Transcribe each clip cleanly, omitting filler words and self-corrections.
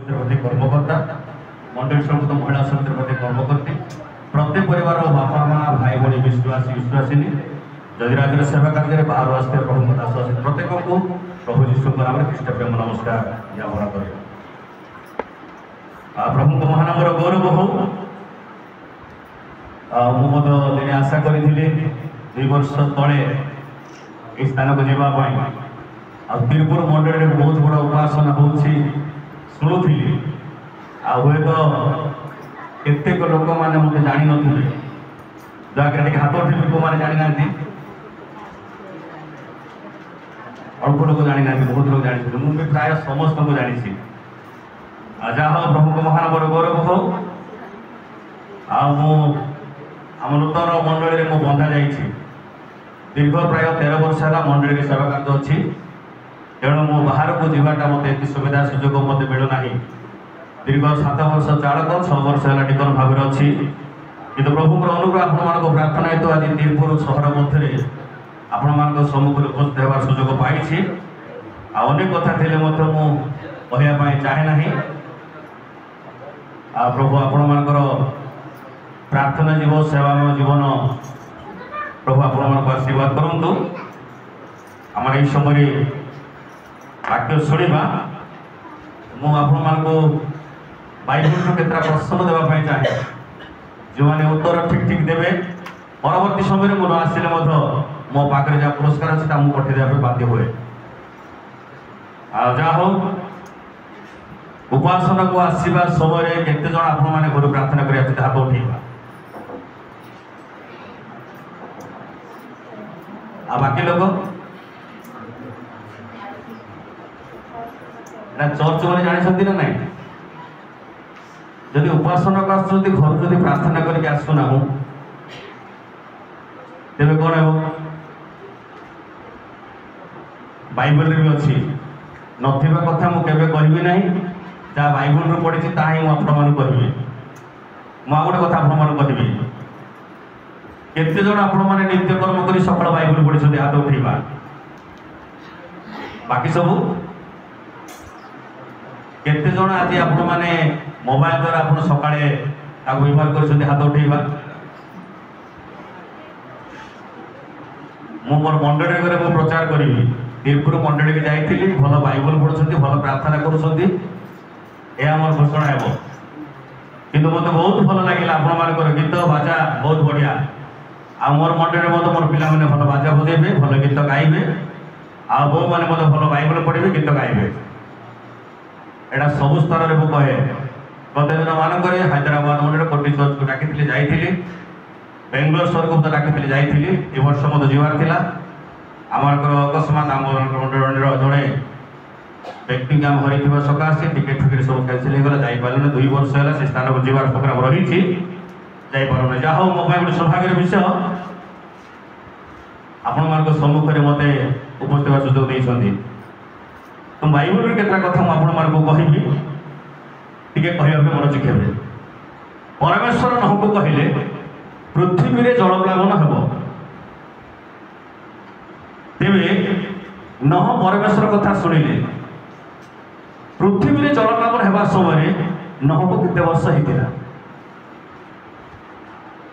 কর্মকর্তা মন্ডলী সমস্ত মহিলা সমিতির প্রতি কর্মকর্তী প্রত্যেক পরিবার বাপা মা ভাই ভী বিশ্বাসী বিশ্বাসিনী যদি রাজ্যের সেবা কার্যে বাহার আসতে প্রভু দাস আসে প্রত্যেক প্রভু যীশুଙ୍କ ନାମରେ ଖ୍ରୀଷ୍ଟ ପ୍ରେମ ନମସ୍କାର ଜ୍ଞାପନ କରେ। ପ୍ରଭୁଙ୍କ ମହାନାମର ଗୌରବ ହଉ। ମୁଁ ମଧ୍ୟ ଦିନେ ଆଶା କରିଥିଲି 2 ବର୍ଷ ତଳେ এই ସ୍ଥାନକୁ ଯିବା ପାଇଁ ଆଉ ତିରୁପୁର ମଣ୍ଡଳୀରେ ବହୁତ ବଡ଼ ଉପାସନା ହେଉଛି ଶୁଣୁଥିଲି ଆଉ ହୁଏତ କେତେକ ଲୋକମାନେ ମୋତେ ଜାଣିନଥିବେ ଦୟାକରି ଟିକେ ହାତ ଉଠେଇବେ ଲୋକମାନେ ଜାଣିନାହାନ୍ତି ଅଳ୍ପ ଲୋକ ଜାଣିନାହାନ୍ତି ବହୁତ ଲୋକ ଜାଣିଛନ୍ତି ମୁଁ ବି ପ୍ରାୟ ସମସ୍ତଙ୍କୁ ଜାଣିଛି ଆଉ ଯାହା ହଉ ପ୍ରଭୁଙ୍କ ମହାନାମର ଗୌରବ ହଉ। ଆଉ ମୁଁ ଆମ ନୂତନ ମଣ୍ଡଳୀରେ ମୁଁ ବନ୍ଧା ଯାଇଛି ଦୀର୍ଘ ପ୍ରାୟ 13 ବର୍ଷ ହେଲା ମଣ୍ଡଳୀରେ ସେବା କାର୍ଯ୍ୟ ଅଛି ତେଣୁ ମୁଁ ବାହାରକୁ ଯିବାଟା ମୋତେ ଏତେ ସୁବିଧା ସୁଯୋଗ ମୋତେ ମିଳୁନାହିଁ। ଦୀର୍ଘ 7 ବର୍ଷ ଚାଳକ 6 ବର୍ଷ ହେଲା ଡିକନ ଭାବରେ ଅଛି କିନ୍ତୁ ପ୍ରଭୁଙ୍କର ଅନୁଗ୍ରହ ଆପଣମାନଙ୍କ ପ୍ରାର୍ଥନା ହେତୁ ଆଜି ତିରୁପୁର ସହର ମଧ୍ୟରେ ଆପଣମାନଙ୍କ ସମ୍ମୁଖରେ ଉପସ୍ଥିତ ହେବାର ସୁଯୋଗ ପାଇଛି। ଆଉ ଅନେକ କଥା ଥିଲେ ମଧ୍ୟ ମୁଁ କହିବା ପାଇଁ ଚାହେଁ ନାହିଁ। ଆଉ ପ୍ରଭୁ ଆପଣମାନଙ୍କର ପ୍ରାର୍ଥନା ଜୀବନ ସେବାମୟ ଜୀବନ ପ୍ରଭୁ ଆପଣମାନଙ୍କୁ ଆଶୀର୍ବାଦ କରନ୍ତୁ। ଆମର ଏହି ସମୟରେ ବାକ୍ୟ ଶୁଣିବା ମୁଁ ଆପଣମାନଙ୍କୁ ବାଇବଲରୁ କେତେଟା ପ୍ରଶ୍ନ ଦେବା ପାଇଁ ଚାହେଁ ଯେଉଁମାନେ ଉତ୍ତର ଠିକ୍ ଠିକ୍ ଦେବେ ପରବର୍ତ୍ତୀ ସମୟରେ ମୁଁ ନ ଆସିଲେ ମଧ୍ୟ ମୋ ପାଖରେ ଯାହା ପୁରସ୍କାର ଅଛି ତା ମୁଁ ପଠାଇ ଦେବା ପାଇଁ ବାଧ୍ୟ ହୁଏ। ଆଉ ଯାହା ହଉ ଉପାସନାକୁ ଆସିବା ସମୟରେ କେତେ ଜଣ ଆପଣମାନେ ଘରୁ ପ୍ରାର୍ଥନା କରି ଆସିଛନ୍ତି ହାତ ଉଠେଇବା। ଆଉ ବାକି ଲୋକ ନା ଚର୍ଚ୍ଚ ମାନେ ଜାଣିଛନ୍ତି ନା ନାଇଁ ଯଦି ଉପାସନାକୁ ଆସୁଛନ୍ତି ଘରୁ ଯଦି ପ୍ରାର୍ଥନା କରିକି ଆସୁନାହୁଁ ତେବେ କ'ଣ ହେବ? ବାଇବଲରେ ବି ଅଛି ନଥିବା କଥା ମୁଁ କେବେ କହିବି ନାହିଁ ଯାହା ବାଇବଲରୁ ପଢ଼ିଛି ତାହା ହିଁ ମୁଁ ଆପଣମାନଙ୍କୁ କହିବି। ମୁଁ ଆଉ ଗୋଟେ କଥା ଆପଣମାନଙ୍କୁ କହିବି କେତେ ଜଣ ଆପଣମାନେ ନିତ୍ୟକର୍ମ କରି ସକାଳ ବାଇବଲ ପଢ଼ିଛନ୍ତି ହାତ ଉଠେଇବା। ବାକି ସବୁ କେତେ ଜଣ ଆଜି ଆପଣମାନେ ମୋବାଇଲ ଦ୍ୱାରା ଆପଣ ସକାଳେ ତାକୁ ବ୍ୟବହାର କରିଛନ୍ତି ହାତ ଉଠେଇବା। ମୁଁ ମୋର ମଣ୍ଡଳୀରେ ଗଲେ ମୁଁ ପ୍ରଚାର କରିବି ତିରୁପୁର ମଣ୍ଡଳୀକି ଯାଇଥିଲି ଭଲ ବାଇବଲ ପଢ଼ୁଛନ୍ତି ଭଲ ପ୍ରାର୍ଥନା କରୁଛନ୍ତି ଏହା ଆମର ଘୋଷଣା ହେବ। କିନ୍ତୁ ମୋତେ ବହୁତ ଭଲ ଲାଗିଲା ଆପଣମାନଙ୍କର ଗୀତ ବାଜା ବହୁତ ବଢ଼ିଆ। ଆଉ ମୋର ମଣ୍ଡଳୀରେ ମଧ୍ୟ ମୋର ପିଲାମାନେ ଭଲ ବାଜା ବଜାଇବେ ଭଲ ଗୀତ ଗାଇବେ ଆଉ ବୋଉମାନେ ମଧ୍ୟ ଭଲ ବାଇବଲ ପଢ଼ିବେ ଗୀତ ଗାଇବେ। ଏଇଟା ସବୁ ସ୍ତରରେ ମୁଁ କହେ ଗତ ଦିନମାନଙ୍କରେ ହାଇଦ୍ରାବାଦ ମଣ୍ଡଳୀରେ କୋଟି ଚର୍ଚ୍ଚକୁ ଡାକିଥିଲି ଯାଇଥିଲି ବେଙ୍ଗଲୋର ସହରକୁ ମଧ୍ୟ ଡାକିଥିଲି ଯାଇଥିଲି ଏ ବର୍ଷ ମଧ୍ୟ ଯିବାର ଥିଲା। ଆମମାନଙ୍କର ଅକସ୍ମାତ ଆମ ମଣ୍ଡଳୀର ଜଣେ ବ୍ୟକ୍ତିଙ୍କୁ ଆମେ ହରାଇଥିବା ସକାଶେ ଟିକେଟ୍ ଫିକେଟ୍ ସବୁ କ୍ୟାନସେଲ୍ ହେଇଗଲା ଯାଇପାରିଲୁନି 2 ବର୍ଷ ହେଲା ସେ ସ୍ଥାନକୁ ଯିବାର ପ୍ରୋଗ୍ରାମ ରହିଛି ଯାଇପାରୁନି। ଯାହା ହଉ ମୋ ପାଇଁ ଗୋଟେ ସୌଭାଗ୍ୟର ବିଷୟ ଆପଣମାନଙ୍କ ସମ୍ମୁଖରେ ମୋତେ ଉପସ୍ଥିତ ହେବାର ସୁଯୋଗ ଦେଇଛନ୍ତି। ତ ବାଇବଲରେ କେତେଟା କଥା ମୁଁ ଆପଣମାନଙ୍କୁ କହିବି ଟିକେ କହିବା ପାଇଁ ମନ ଶିଖେଇବେ। ପରମେଶ୍ୱର ନହକୁ କହିଲେ ପୃଥିବୀରେ ଜଳପ୍ଲାବନ ହେବ। ତେବେ ନହ ପରମେଶ୍ୱର କଥା ଶୁଣିଲେ ପୃଥିବୀରେ ଜଳପ୍ଲାବନ ହେବା ସମୟରେ ନହକୁ କେତେ ବର୍ଷ ହେଇଥିଲା?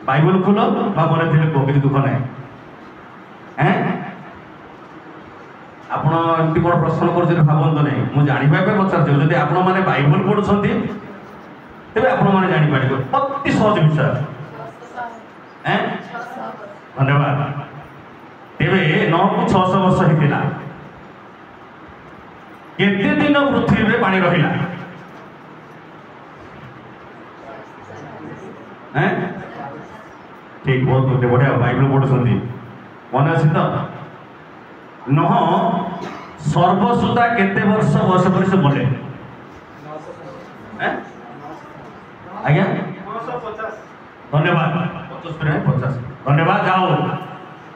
ବାଇବଲ ଖୋଲ ବା ମନେ ଥିଲେ କୁହ କିଛି ଦୁଃଖ ନାହିଁ। ଆପଣ ଏମିତି କ'ଣ ପ୍ରଶ୍ନ କରୁଛନ୍ତି ଭାବନ୍ତୁ ନାହିଁ ମୁଁ ଜାଣିବା ପାଇଁ ପଚାରୁଛି ଯଦି ଆପଣମାନେ ବାଇବଲ ପଢ଼ୁଛନ୍ତି ତେବେ ଆପଣମାନେ ଜାଣିପାରିବେ ଅତି ସହଜ ବିଷୟ। ଧନ୍ୟବାଦ। ତେବେ ନହକୁ 600 ବର୍ଷ ହେଇଥିଲା କେତେ ଦିନ ପୃଥିବୀରେ ପାଣି ରହିଲା? ଠିକ ବହୁତ ବଢ଼ିଆ ବାଇବଲ ପଢ଼ୁଛନ୍ତି ମନେ ଅଛି ତ? ନହ ସର୍ବସୁଦ୍ଧା କେତେ ବର୍ଷ ବୟସ କରି ସେ ମଲେ? ଆଜ୍ଞା ଧନ୍ୟବାଦ 50 ଧନ୍ୟବାଦ। ଯାଉ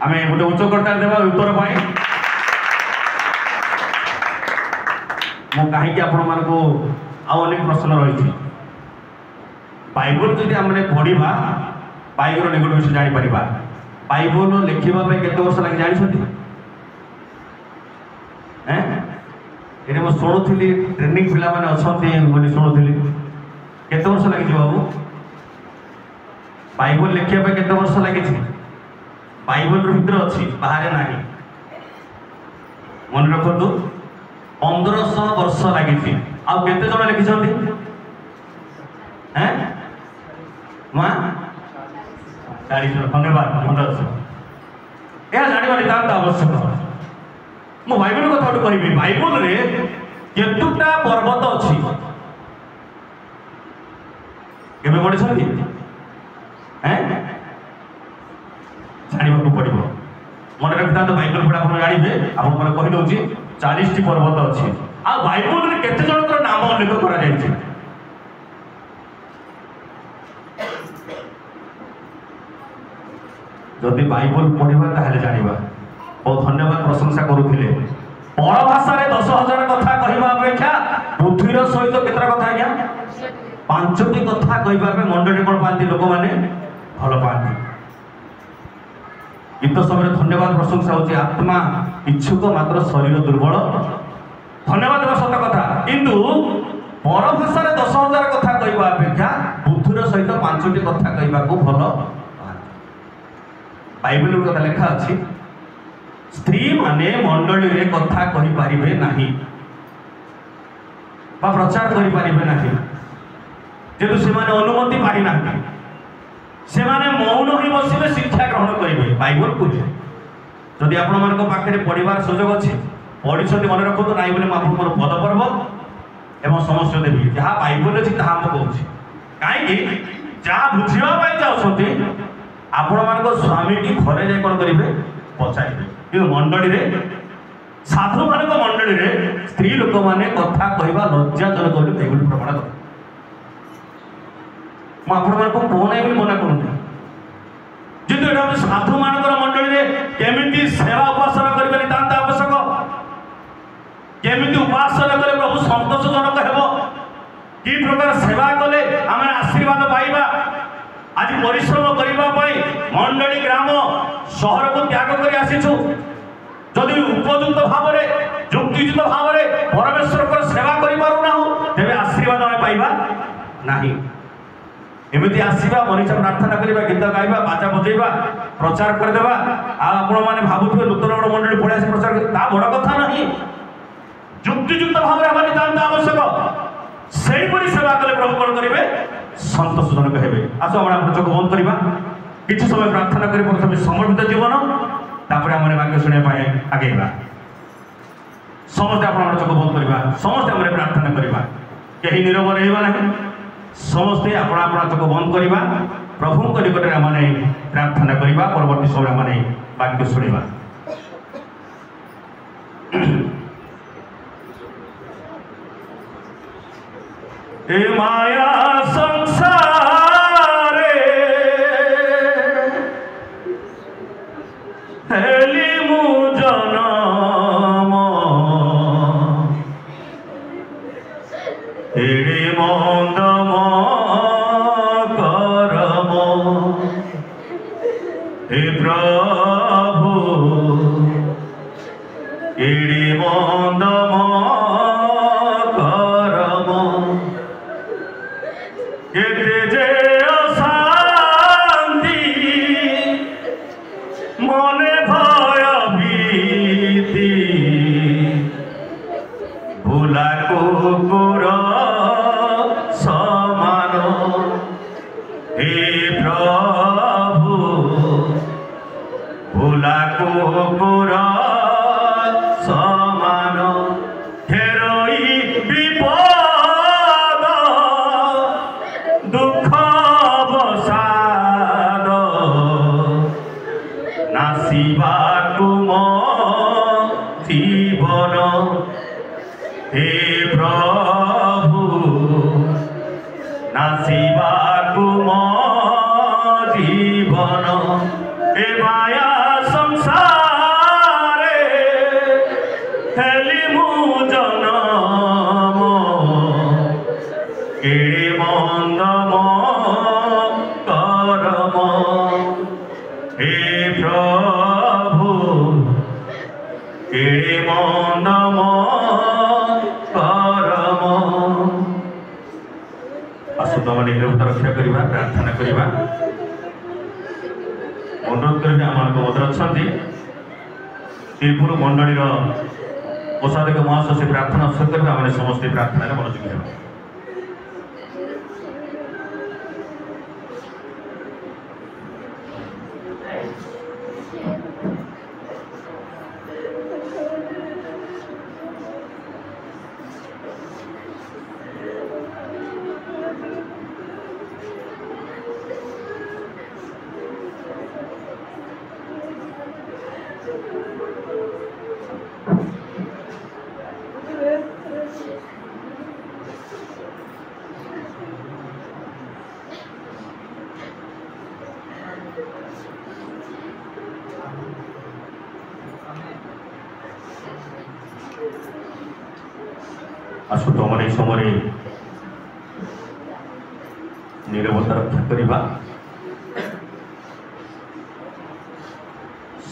ଆମେ ଗୋଟେ ଉଚ୍ଚ କର୍ତ୍ତା ଦେବା ଉତ୍ତର ପାଇଁ। ମୁଁ କାହିଁକି ଆପଣମାନଙ୍କୁ ଆଉ ଅନେକ ପ୍ରଶ୍ନ ରହିଛି। ବାଇବଲ ଯଦି ଆମେ ପଢ଼ିବା ବାଇବଲ ନିକଟ ବିଷୟ ଜାଣିପାରିବା। ବାଇବଲ ଲେଖିବା ପାଇଁ କେତେ ବର୍ଷ ଲାଗି ଜାଣିଛନ୍ତି? ये मुझे शुणुली ट्रेनिंग पिला मैंने अच्छा शुणुली केते वर्ष लगी बाबू बाइबल लिखा केते वर्ष लगी बाइबल भितर अच्छी बाहर ना मन रखु 1500 वर्ष लगी आउ केते जण लिखिछन्ती हैं मां 40 जण धन्यवाद 1500 या जानिबा नितांत आवश्यक मु बाइबल कथा कहबी बाइबल रे केतुटा पर्वत अछि केबे पढिछन्ती हैं जानिबा पड़िबो मन रखता तो बाइबल पढ़ा आपण जानिबे आपण मन कहि दउची 40 टी पर्वत अछि आ बाइबल रे केते जनकर नाम उल्लेख करा जायछि जदि बाइबल पढ़िबा ताहले जानिबा बहुत धन्यवाद प्रशंसा करूथिले पर भाषा रे 10,000 कथा कहिबा अपेक्षा पृथ्वीर सहित केतरा कथा आज्ञा 5टी कथा कहिबा पे मंडली कोन पांती लोक माने भलो पांती गीत समय धन्यवाद प्रशंसा होची आत्मा इच्छुक मात्र शरीर दुर्बल धन्यवाद सत कथा किंतु पर भाषा रे 10,000 कथा कहिबा अपेक्षा पृथ्वीर सहित 5टी कथा कहिबा को भलो बाइबल रे कथा लेखा अछि स्त्री माने मंडली रे कथा कहि पारिबे नाही बा प्रचार करि पारिबे नाही जेतु से माने अनुमति पाइ नाही से माने मौन होई बसिबे शिक्षा ग्रहण करिवे बाइबल को जदि आपण मन को पाखरे पढिबार सुयोग अछि पढिछथि मन रखतो नाही बोले आपण मोर पद पर्व एवं समस्या देबी जहा बाइबल अछि ताहा हम कहूछि काहे कि जहा बुझिबा पाइ जाउछथि आपण मन को स्वामी की घरे जाय कोन करिवे पचाइबे कि मंडली रे साधु मान मंडली रे स्त्री लोक माने कथा कहवा लज्जाजनक बोली बाइबल प्रमाण कर मु आपण मान को कोन आइ मना करूनी जेतु एटा साधु मान मंडली रे केमिति सेवा उपासना करबे नितांत आवश्यक केमिति उपासना करे प्रभु संतोषजनक हेबो कि प्रकार सेवा कले आमे आशीर्वाद पाइबा आज परिश्रम करबा पई मंडली ग्राम शहर को त्याग करी आसीछु जदि उपयुक्त भाव रे युक्तियुक्त भाव रे परमेश्वर को सेवा करि पारु ना हो तेबे आशीर्वाद आमे पाइबा नाही एमिति आसीबा मनीषा प्रार्थना करबा गीत गाइबा बाजा बजेबा प्रचार कर देबा आ आपण माने भाबुथबे नूतन मंडली पळे आसी प्रचार ता बड़ कथा नाही युक्तियुक्त भाव रे हमारी दान आवश्यक सेही परि सेवा कले प्रभु कोन करिवे संतोषजनक हेबे आसो आपण चोख बंद करबा किछि समय प्रार्थना करि प्रथमे समर्पित जीवन तापर हमरे वाक्य सुने पाए आगेबा समस्त आपण चोख बंद करबा समस्त हमरे प्रार्थना करबा केही नीरव रहबा नाही समस्त आपण चोख बंद करबा प्रभु को निकट रे माने प्रार्थना करबा परवर्ती समय माने वाक्य सुनिबा ए माया संसारे हेली मु जनम एड़े मंदम करम हे प्रभु एड़े मंदम केते जे अशांति मने भय भीति भूला कुकुर समान हे प्रभु भूला कुकुर समान हेरोई विपद दुख बसाद नासिबा तुम जीवन हे प्रभु नासिबा तुम जीवन हे माया संसारे हेली मु जनम केड़े मंदम करम हे प्रभु केड़े मंदम आसु तुम निरवता रक्षा करवा प्रार्थना करवा अनुरोध करें आम मध्य अच्छा त्रिपुर मंडली कोषाध्यक्ष महाशय से प्रार्थना उत्सव करेंगे आम समस्त प्रार्थना मनोযোগী हेबा आसु तुम समय निरवता रक्षा करवा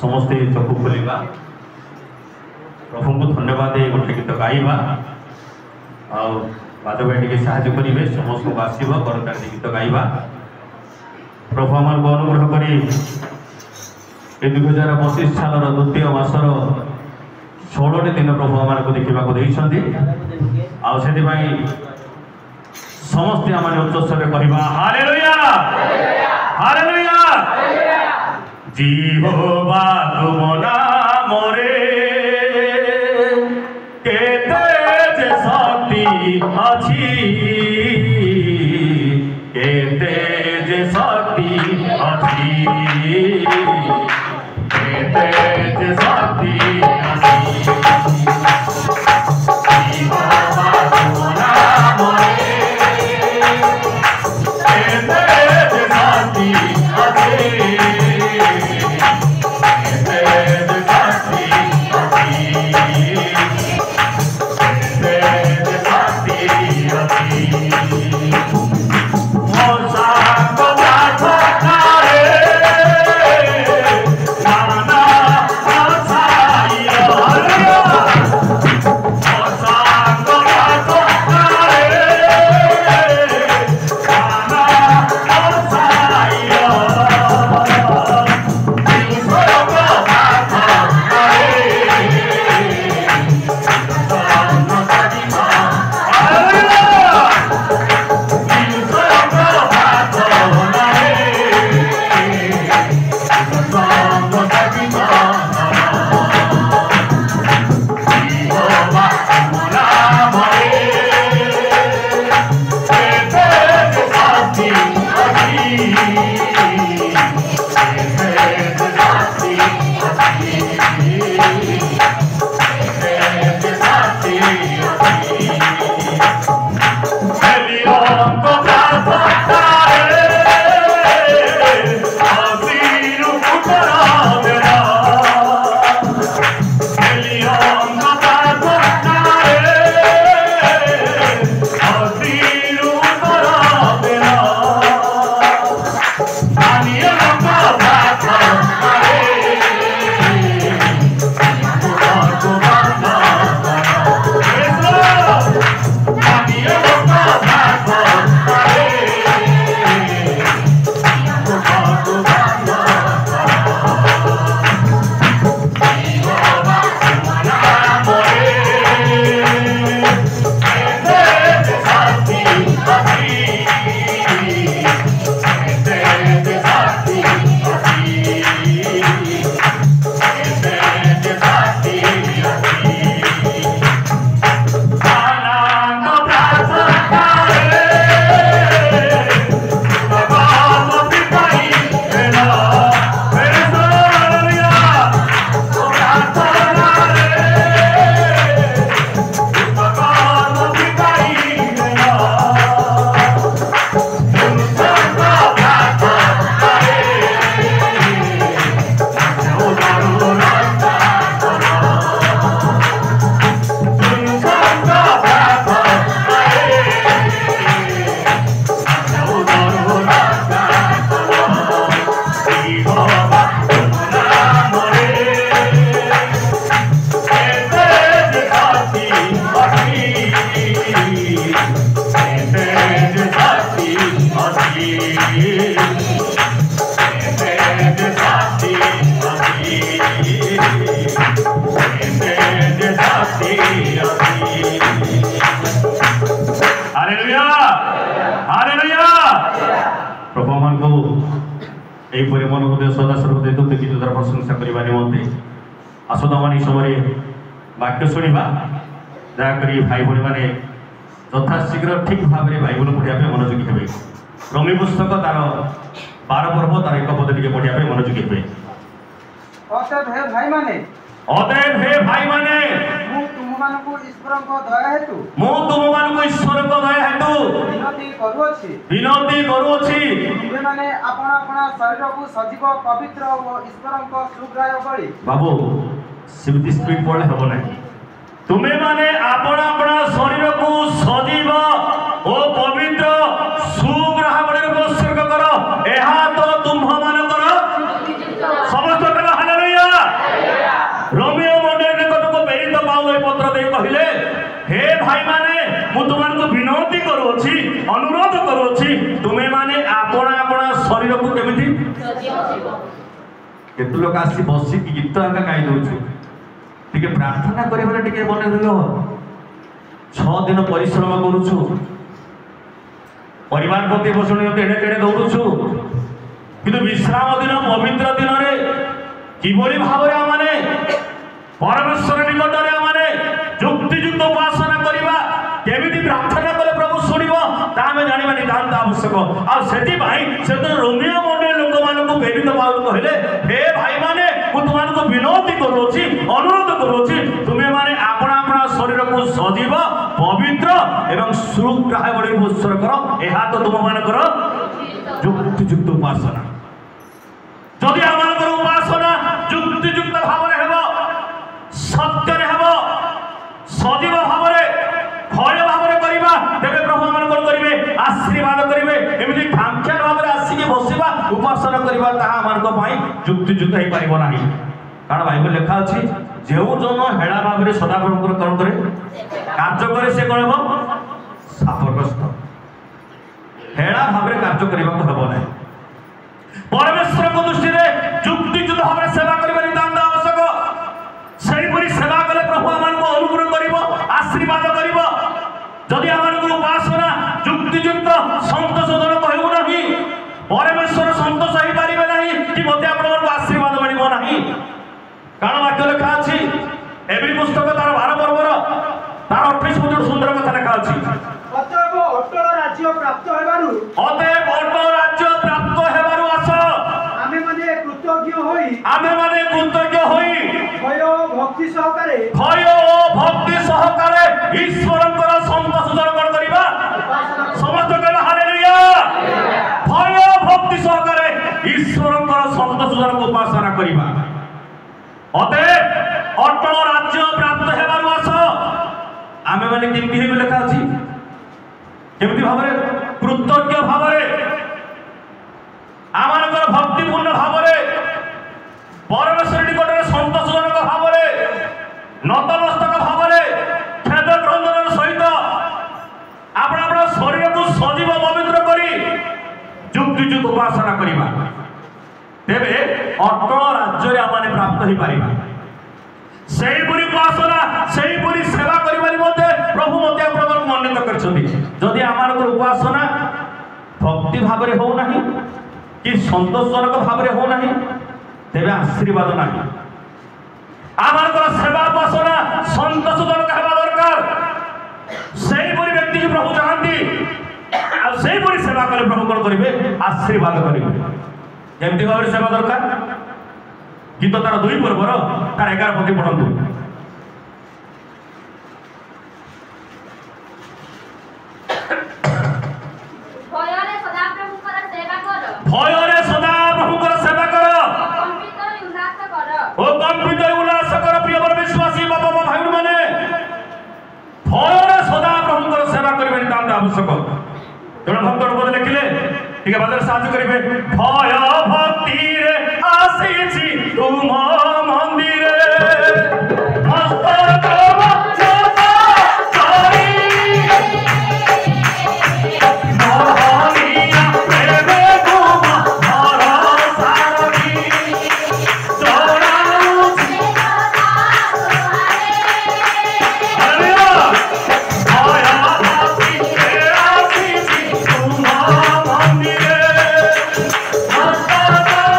समस्ते चकु खोलवा प्रभु को धन्यवाद गोटे गीत गाइबा बाज भाई टे साहय करेंगे समस्त को आसव करताली गीत गाइबा प्रभु आम को अनुग्रह कर 2025 साल द्वितीय मासर 16 दिन प्रभु आम को देखा समस्ते आम उच्चस्वर कहवा हालेलुया हालेलुया जिहोवा तुम नाम रे केते जे शक्ति अछि केते जे शक्ति अछि केते जे शक्ति अछि जिहोवा तुम नाम रे केते जे शक्ति अछि यहीपरि मन हृदय सदासर्व देतु गीत द्वारा प्रशंसा करने निमंते आसोदामान समय वाक्य शुणा दयाकोरी भाई भाई मैंने यथाशीघ्र ठीक भाव में बाइबल पढ़ाई मनोयोगी हे रमी पुस्तक तार 12 पर्व तार एक पद टे पढ़ाई मनोयोगी हे अतएव हे भाई माने मु तुममानकु ईश्वर को दया हेतु विनती करूछि तुमे माने आपण आपण शरीर को सजीव पवित्र और ईश्वर को सुग्राह्य बळी बाबू सिमती स्पीड पढ़ले हबो नै तुमे माने आपण आपण शरीर को सजीव और पवित्र सुग्राह्य बळी उत्सर्ग करो एहा तो तुम मानकर समस्त कला हालेलुया रोमियो मंडली को प्रेरित पाउल पत्र दे कहले हे भाई माने मु तुमन को विनती करूछि अनुरोध करूछि तुमे माने आपण आपण शरीर को केमिति केत लोक आसी बसी गीत आका गाई दउछु टिके प्रार्थना करे टिके मन दियो 6 दिन परिश्रम करूछु परिवार प्रति पोषण टेढ़े टेढ़े दौड़ुछु किंतु विश्राम दिन पवित्र दिन रे किभली भावरे आमाने परमेश्वर निकट रे आमाने युक्तियुक्त उपासना करिबा केमिति प्रार्थना कले प्रभु सुनिबो ता हमें जानिबा नितांत आवश्यक आ सेति भाई सेतो रोमियो मंडल लोक मान को प्रेरित पाउल कहले हे भाई माने मु तुमान को विनती करूछि अनुरोध करूछि तुमे माने आपण आपण शरीर को सजीव पवित्र एवं सुग्राह्य बळी उत्सर्ग करो एहा तो तुम मानकर युक्तियुक्त उपासना जदि आमानकर उपासना युक्तियुक्त भाव रे हेबो सत्य रे हेबो सजीव भाव रे खय भाव रे करिबा तेबे प्रभु आमानकर करिवे आशीर्वाद करिवे एमिति खामख्याल भाव रे आसी के बसिबा उपासना करिबा ताहा आमानक पई युक्तियुक्त हे पारिबो नाही कारण बाइबल लिखा अछि जेउ जन हेळा भाव रे सदा प्रभुकर कर्ण करे कार्य करे से कहबो सापग्रस्त हेळा भाव रे कार्य करिबा को हबो नाही परमेश्वर को दृष्टि रे युक्तियुक्त भाव रे सेवा करिबा नितांत आवश्यक सेही परि सेवा कले प्रभु आमान को अनुग्रह करिबो आशीर्वाद करिबो जदि आमान को उपासना युक्तियुक्त संतोषजनक कहबो नाही परमेश्वर संतोष होई पारिबे नाही कि मते आपन को आशीर्वाद मिलिबो नाही कारण वाक्य लिखा अछि एबी पुस्तक तार 12 पर्वर तार 28 पद सुंदर कथा लिखा अछि अतएव अटल राज्य प्राप्त हेबारु आस आमे माने कृतज्ञ होई भय भक्ति सहकारे ईश्वरंकर संतोषजनक करिबा समस्त कहला हालेलुया भय भक्ति सहकारे ईश्वरंकर संतोषजनक उपासना करिबा अतएव अटल राज्य प्राप्त हेबारु आस आमे माने केमति हेबे लेखा अछि केमति भाबरे कृतज्ञ भाबरे आमानकर भक्तिपूर्ण भाबरे परमेश्वर निकट रे संतोषजनक भाबरे नतमस्तक भाबरे खेद क्रंदन सहित आपण आपण शरीर को सजीव पवित्र करी युक्तियुक्त उपासना करिबा तेबे अटल राज्य रे आमाने प्राप्त होई पारिबा सेही पुरी उपासना सेही पुरी सेवा करिबारि मध्ये प्रभु मते आपण मन्नत करछथि जदि आमानकर उपासना भक्ति भाव रे हो नाही कि संतोषजनक भाव रे हो नाही तेबे आशीर्वाद नाही आमानकर सेवा उपासना संतोषजनक हेबा दरकार सेही पुरी व्यक्ति की प्रभु चाहंती आ सेही पुरी सेवा करे प्रभु कोन करिवे आशीर्वाद करिवे केमति भाव रे सेवा दरकार गीत तार 2 पर्वर तार 11 पद पढंतु भयरे सदा प्रभुकर सेवा कर ओ कंपित उल्लास कर प्रिय विश्वासी बाबा भाई माने भयरे सदा प्रभुकर सेवा करिबे नितांत आवश्यक तेणु भक्त पद लिखिले ठीक है बादल साहाଯ୍ୟ करिबे भय भक्ति रे आसीछि तुम मंदिरे मस्तक Hallelujah!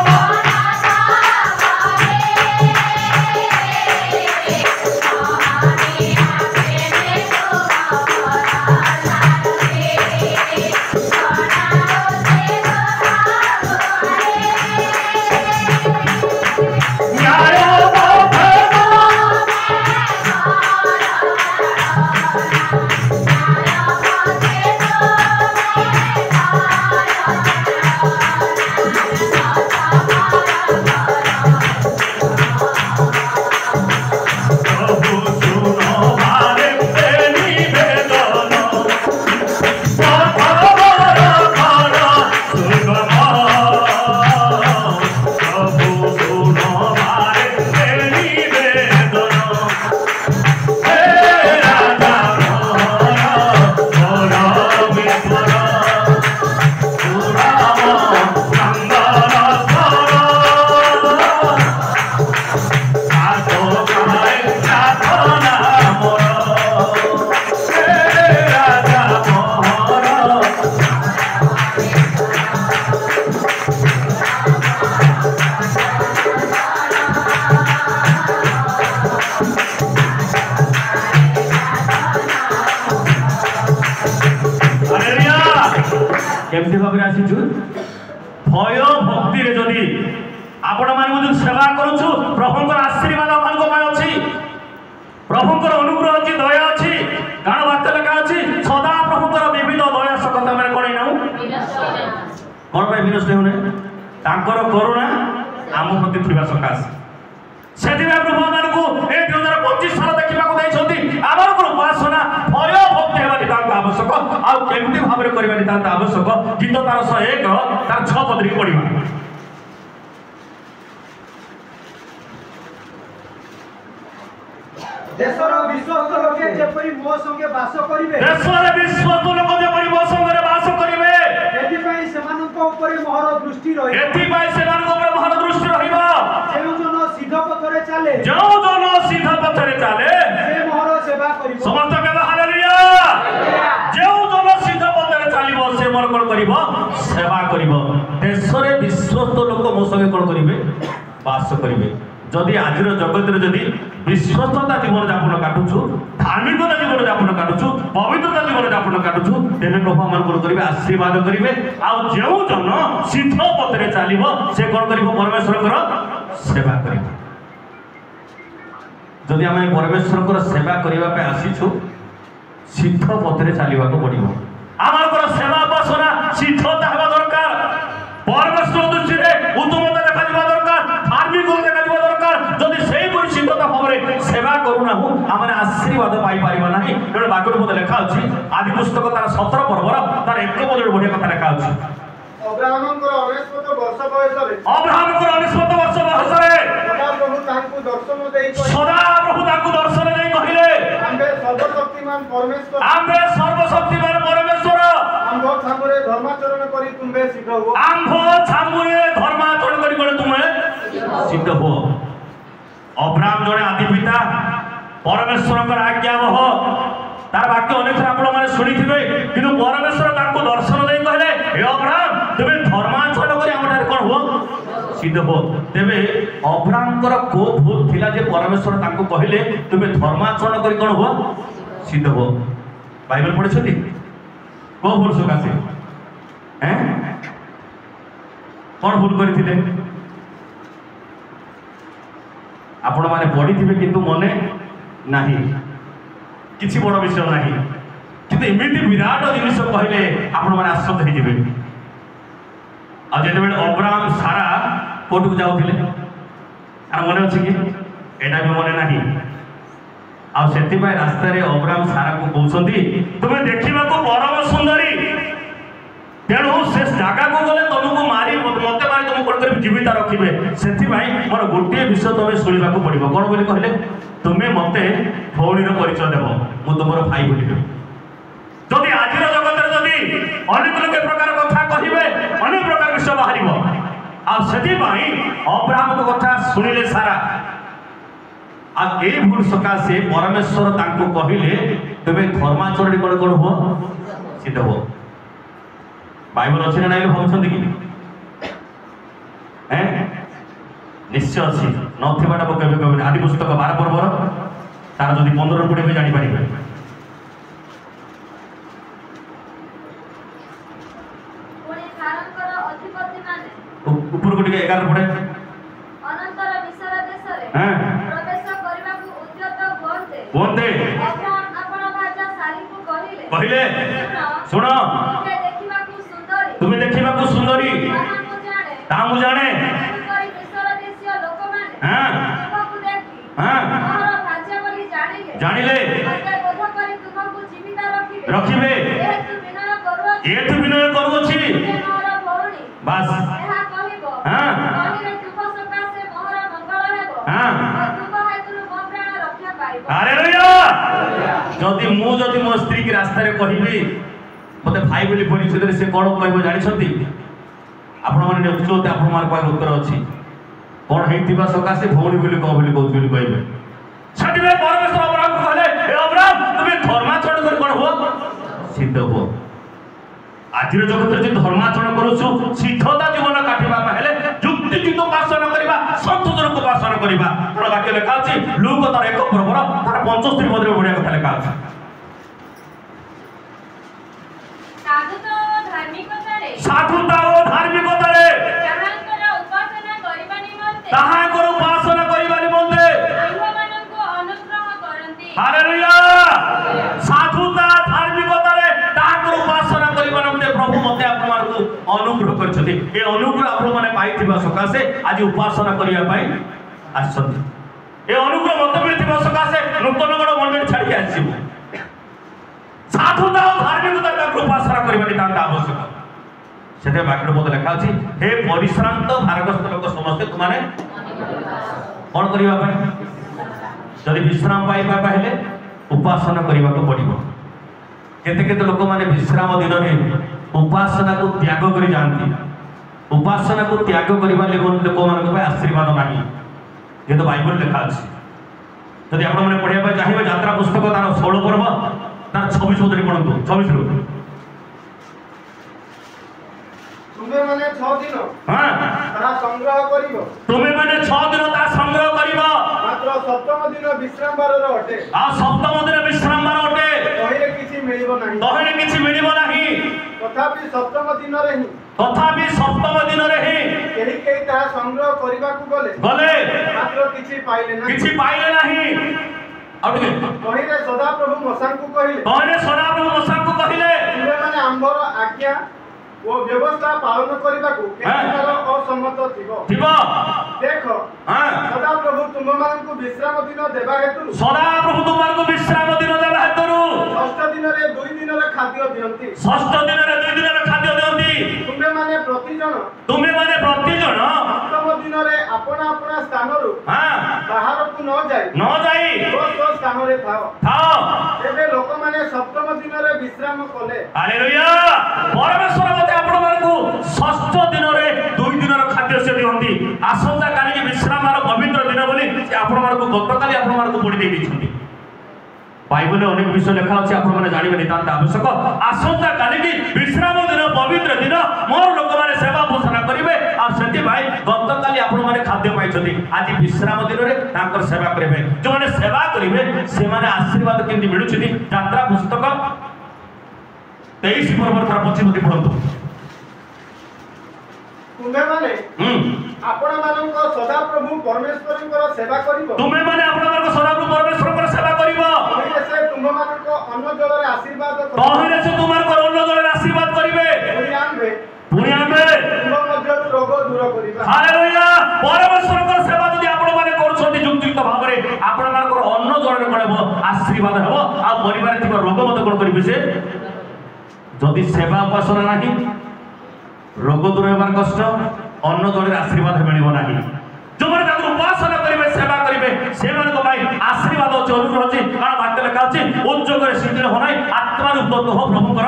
କେମିତି ଭାବରେ ଆସିଛୁ ଭୟ ଭକ୍ତିରେ ଯଦି ଆପଣମାନଙ୍କୁ ଯଦି ସେବା କରୁଛୁ ପ୍ରଭୁଙ୍କର ଆଶୀର୍ବାଦ ଆପଣଙ୍କ ପାଇଁ ଅଛି ପ୍ରଭୁଙ୍କର ଅନୁଗ୍ରହ ଅଛି ଦୟା ଅଛି କାରଣ ବାକ୍ୟ ଲେଖା ଅଛି ସଦା ପ୍ରଭୁଙ୍କର ବିବିଧ ଦୟା ସକତ ଆମେ କଣ ନାଉ କଣ ପାଇଁ ବିନଷ୍ଟ ହେଉନି ତାଙ୍କର କରୁଣା ଆମ ପ୍ରତି ଥିବା ସକାଶେ ସେଥିପାଇଁ ପ୍ରଭୁ ଆମମାନଙ୍କୁ ଏ 2025 ସାଲ ଦେଖିବାକୁ ଦେଇଛନ୍ତି ଆମର ଉପାସନା ଭୟ ଭକ୍ତି ହେବା ନିତାନ୍ତ ଆବଶ୍ୟକ ଆଉ କେମିତି ଭାବରେ କରିବା ନିତାନ୍ତ ଆବଶ୍ୟକ ଗୀତ ତାର 101 ତାର 6 ପଦରେ ପଢିବା देशर विश्वस्त लोके जेपरि मो संगे वास करिवे देशर विश्वस्त लोक जेपरि मो संगे वास करिवे एथि पई सेमानक ऊपर मोहर दृष्टि रहि एथि पई सेमानक ऊपर मोहर दृष्टि रहिबो जेउ जन सीधा पथरे चाले से मोहर सेवा करिवो समस्त के हालेलुया जेउ जन सीधा पथरे चालिबो से मोर कोन करिवो सेवा करिवो देशर विश्वस्त लोक मो संगे कोन करिवे वास करिवे जदि आजिर जगत रे जदि विश्वस्तता जीवन यापन काटुछु धार्मिकता जीवन यापन काटुछु पवित्रता जीवन यापन काटुछु तेने प्रभु हमन कोन करिवे आशीर्वाद करिवे आ जेउ जन सिद्ध पथरे चालिबो से कोन करिवो परमेश्वरकर सेवा करिवो जदि हम परमेश्वरकर सेवा करिवा पे आसीछु सिद्ध पथरे चालिबा को पड़िबो हमर सेवा उपासना सिद्धता हेबा दरकार परमेश्वर दृष्टि रे उत्तमता देखा दिबा दरकार धार्मिकता देखा दिबा दरकार जदि सेही परिचितता भाବରେ सेवा करूना हूं हमने आशीर्वाद पाई परिबा नाही तेणु बागुर पद लेखा अछि आदि पुस्तक तार 17 पर्वर तार 1 पद बढ़िया कथा लेखा अछि अब्राहमकर 19 वर्ष बयसरे सदा प्रभु तांकु दर्शन देई कहिले आम्बे सर्वशक्तिमान परमेश्वर आम्भ छामुरे धर्माचरण करी तुम्बे सिद्ध हो सिद्ध हो अब्राहम जने आदि पिता परमेश्वर आज्ञा बह तार वाक्य अनेक आपण माने सुनिथिबे किंतु परमेश्वर तांको दर्शन देई कहले हे अब्राहम तबे धर्माचरण करी हमठार कोन हो सिद्ध हो तेबे अब्राहमकर को भूल थिला जे परमेश्वर तांको कहले तबे धर्माचरण करी कोन हो सिद्ध हो बाइबल पढिछथि को भूल सकासे हैं कोन भूल करिथिले आपण माने पढिथिबे किंतु मने नाही किछि बड़ विषय नाही किंतु एमिति विराट जिनिस कहले आपण माने आश्चर्य हे जिवे आ जेते बेले अब्राहम सारा कोटु जाउथिले आ मने अछि कि एटा भी मने नाही आ सेति पय रास्ता रे अब्राहम सारा को कहउछंती तुमे देखिबा को परम सुंदरी तेणु से जगह को गले तुमको मारी मते मारी तुम कोन कर जीवित रखिबे सेति भाई मोर गोटे विषय तमे सुनिबा को पड़िबो कोन बोली कहले तुमे मते भौणी रो परिचय देबो मु तुमरो भाई बोली देबो जदि आजिर जगत रे जदि अनेक लोक प्रकार कथा कहिबे अनेक प्रकार विषय बाहरिबो आ सेति भाई अब्राहम को कथा सुनिले सारा आ ए भूल सका से परमेश्वर तांको कहिले तबे धर्माचरण कोन कोन हो सिद्ध हो बाइबल अछि ना नाही भाबछन कि हैं निश्चय अछि नथिबाटा केबे केबे आदि पुस्तक 12 पर्वर तार जदि 15 पुडे भी जानि पारिबे पुणी भारतकर अधिपति माने ऊपर को 11 पड़े अनंतर मिश्र देशरे हैं प्रवेश करबाकू उद्यत बोलते अब्राहम अपन भाषा सारी को कहिले सुनो तुम्हें देखिबा को सुंदरी तामु जाने हां हां जानिले रखिबे ए तू विनय करूछि बस हां हां हालेलुया जदि मो स्त्री की रास्ता रे कहिबी मते भाई बोली परिचय से कोन कहबो जानि छथि आपण माने नेचोते आपण मार पाए उत्तर अछि कोन हेतिबा सकासे भौणी बोली कहबे छथिबे परमेश्वर अब्राहम को कहले हे अब्राहम तुमे धर्माचरण कर कोन हो सिद्ध हो आजिर जगत रे धर्माचरण करूछु सिद्धता जीवन काटिबा पहले युक्तियुक्त उपासना करिबा संतोषन को उपासना करिबा तोर वाक्य लेखा अछि लूक तार 1 पर्वर तार 75 पद रे बढ़िया कथा लेखा अछि साधुता धार्मिकतारे ସାଧୁତା ଓ ଧାର୍ମିକତାରେ ତାହାଙ୍କର ଉପାସନା କରିବା ନିମନ୍ତେ ତାହାଙ୍କର ଉପାସନା କରିବା ନିମନ୍ତେ ଆମ୍ଭମାନଙ୍କୁ ଅନୁଗ୍ରହ କରନ୍ତି। ହାଲେଲୁୟା। ସାଧୁତା ଧାର୍ମିକତାରେ ତାହାଙ୍କର ଉପାସନା କରିବା ନିମନ୍ତେ ପ୍ରଭୁ ମୋତେ ଆପଣମାନଙ୍କୁ ଅନୁଗ୍ରହ କରିଛନ୍ତି। ଏ ଅନୁଗ୍ରହ ଆପଣମାନେ ପାଇଥିବା ସକାଶେ ଆଜି ଉପାସନା କରିବା ପାଇଁ ଆସିଛନ୍ତି। ଏ ଅନୁଗ୍ରହ ମୋତେ ମିଳିଥିବା ସକାଶେ ନୂତନଗଡ଼ ମଣ୍ଡଳୀ ଛାଡ଼ିକି ଆସିବୁ। ସାଧୁତା ଓ ଧାର୍ମିକତା ତାଙ୍କର ଉପାସନା କରିବା ନିତାନ୍ତ ଆବଶ୍ୟକ। ସେଥିପାଇଁ ବାକ୍ୟରେ ମୋତେ ଲେଖା ଅଛି, ହେ ପରିଶ୍ରାନ୍ତ ଭାରଗ୍ରସ୍ତ ଲୋକ ସମସ୍ତେ ତୁମାନେ କ'ଣ କରିବା ପାଇଁ? ଯଦି ବିଶ୍ରାମ ପାଇବା ହେଲେ ଉପାସନା କରିବାକୁ ପଡ଼ିବ। କେତେ କେତେ ଲୋକମାନେ ବିଶ୍ରାମ ଦିନରେ ଉପାସନାକୁ ତ୍ୟାଗ କରି ଯାଆନ୍ତି। ଉପାସନାକୁ ତ୍ୟାଗ କରିବା ଲୋକମାନଙ୍କ ପାଇଁ ଆଶୀର୍ବାଦ ନାହିଁ, ଯେହେତୁ ବାଇବଲ ଲେଖା ଅଛି। ଯଦି ଆପଣମାନେ ପଢ଼ିବା ପାଇଁ ଚାହିଁବେ ଯାତ୍ରା ପୁସ୍ତକ ତାର 16 ପର୍ବ ତାର 26 ପଦରେ ପଢ଼ନ୍ତୁ। 26ରୁ ତୁମେମାନେ 6 ଦିନ ତାହା ସଂଗ୍ରହ କରିବ। ତୁମେମାନେ 6 ଦିନ ତାହା ସଂଗ୍ରହ କରିବ। ମାତ୍ର ସପ୍ତମ ଦିନ ବିଶ୍ରାମ ବାରର ଅଟେ। ଆଉ ସପ୍ତମ ଦିନ ବିଶ୍ରାମ ବାର ଅଟେ। ତହିଁରେ କିଛି ମିଳିବ ନାହିଁ। ତହିଁରେ କିଛି ମିଳିବ ନାହିଁ। ତଥାପି ସପ୍ତମ ଦିନରେ ହିଁ କେହି କେହି ତାହା ସଂଗ୍ରହ କରିବାକୁ ଗଲେ ମାତ୍ର କିଛି ପାଇଲେ ନାହିଁ। ଆଉ ଟିକେ ତହିଁରେ ସଦାପ୍ରଭୁ ମଶାଙ୍କୁ କହିଲେ, ତୁମେମାନେ ଆମ୍ଭର ଆଜ୍ଞା ଓ ବ୍ୟବସ୍ଥା ପାଳନ କରିବାକୁ କେତେଥର ଅସମ୍ମତ ଥିବ। ଦେଖ, ସଦାପ୍ରଭୁ ତୁମମାନଙ୍କୁ ବିଶ୍ରାମ ଦିନ ଦେବା ହେତୁ ଷଷ୍ଠ ଦିନରେ 2 ଦିନର ଖାଦ୍ୟ ଦିଅନ୍ତି। ତୁମେମାନେ ପ୍ରତିଜଣ ସପ୍ତମ ଦିନରେ ଆପଣା ଆପଣା ସ୍ଥାନରୁ ବାହାରକୁ ନ ଯାଇ ସ୍ଥାନରେ ଥାଅ। ଏବେ ଲୋକମାନେ ସପ୍ତମ ଦିନରେ ବିଶ୍ରାମ କଲେ। ହାଲେଲୁୟା। ପରମେଶ୍ୱର ମୋତେ ଆପଣମାନଙ୍କୁ ଷଷ୍ଠ ଦିନରେ 2 ଦିନର ଖାଦ୍ୟ ସେ ଦିଅନ୍ତି। ଆସନ୍ତା କାଲିକି ବିଶ୍ରାମର ପବିତ୍ର ଦିନ ବୋଲି ସେ ଆପଣମାନଙ୍କୁ ଗତକାଲି ଆପଣମାନଙ୍କୁ ପଢ଼ି ଦେଇଛନ୍ତି। ବାଇବଲରେ ଅନେକ ବିଷୟ ଲେଖା ଅଛି, ଆପଣମାନେ ଜାଣିବେ ନିତାନ୍ତ ଆବଶ୍ୟକ। ଆସନ୍ତା କାଲିକି ବିଶ୍ରାମ ଦିନ ପବିତ୍ର ଦିନ ମୋର ଲୋକମାନେ ସେବା ଉପାସନା କରିବେ। ଆଉ ସେଥିପାଇଁ ଗତକାଲି ଆପଣମାନେ ଖାଦ୍ୟ ପାଇଛନ୍ତି। ଆଜି ବିଶ୍ରାମ ଦିନରେ ତାଙ୍କର ସେବା କରିବେ। ଯେଉଁମାନେ ସେବା କରିବେ ସେମାନେ ଆଶୀର୍ବାଦ କେମିତି ମିଳୁଛି? ଯାତ୍ରା ପୁସ୍ତକ 23 ପର୍ବର 25 ପଢ଼ନ୍ତୁ। ତୁମେମାନେ ଆପଣମାନଙ୍କ ସଦାପ୍ରଭୁ ପରମେଶ୍ୱରଙ୍କର ସେବା କରିବ। ସେ ତୁମମାନଙ୍କ ଅନ୍ନ ଜଳରେ ଆଶୀର୍ବାଦ କରିବେ। ପୁଣି ଆମ୍ଭେ ତୁମ ମଧ୍ୟରୁ ରୋଗ ଦୂର କରିବା। ହାଲେଲୁୟା। ପରମେଶ୍ୱରଙ୍କ ସେବା ଯଦି ଆପଣମାନେ କରୁଛନ୍ତି ଯୁକ୍ତିୟୁକ୍ତ ଭାବରେ, ଆପଣମାନଙ୍କର ଅନ୍ନ ଜଳରେ କ'ଣ ହେବ? ଆଶୀର୍ବାଦ ହେବ। ଆଉ ପରିବାରରେ ଥିବା ରୋଗ ମଧ୍ୟ କ'ଣ କରିବେ? ସେ ଯଦି ସେବା ଉପାସନା ନାହିଁ, ରୋଗ ଦୂର ହେବାର କଷ୍ଟ, ଅନ୍ନ ଜଳରେ ଆଶୀର୍ବାଦ ମିଳିବ ନାହିଁ। ଯେଉଁମାନେ ତାଙ୍କର ଉପାସନା କରିବେ, ସେବା କରିବେ, ସେମାନଙ୍କ ପାଇଁ ଆଶୀର୍ବାଦ ଅଛି, ଅନୁଗ୍ରହ ଅଛି। କାରଣ ବାକ୍ୟ ଲେଖା ଅଛି, ଉଦ୍ଯୋଗରେ ଶିଥିଳ ହୋ ନାହିଁ, ଆତ୍ମାରେ ଉଦ୍ଯୋଗ ହୋ, ପ୍ରଭୁଙ୍କର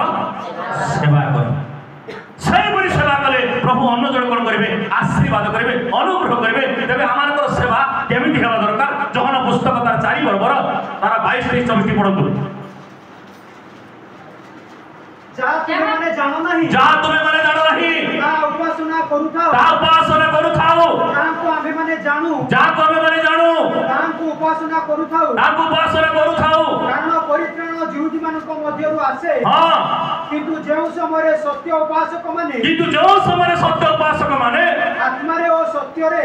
ସେବା କର। ସେଇଭଳି ସେବା କଲେ ପ୍ରଭୁ ଅନ୍ନ ଜଳ କ'ଣ କରିବେ? ଆଶୀର୍ବାଦ କରିବେ, ଅନୁଗ୍ରହ କରିବେ। ତେବେ ଆମମାନଙ୍କର ସେବା କେମିତି ହେବା ଦରକାର? ଯୋହାନ ପୁସ୍ତକ ତାର 4 ପର୍ବର ତାର 22-24 ପଢ଼ନ୍ତୁ। ଯାହା ତୁମେମାନେ ଜାଣ ନାହିଁ, ତାହା ଉପାସନା କରୁଥାଅ। ଯାହାକୁ ଆମ୍ଭେମାନେ ଜାଣୁ, ତାହାଙ୍କୁ ଉପାସନା କରୁଥାଉ। କାରଣ ପରିତ୍ରାଣ ଯିହୁଦୀମାନଙ୍କ ମଧ୍ୟରୁ ଆସେ। କିନ୍ତୁ ଯେଉଁ ସମୟରେ ସତ୍ୟ ଉପାସକମାନେ ଆତ୍ମାରେ ଓ ସତ୍ୟରେ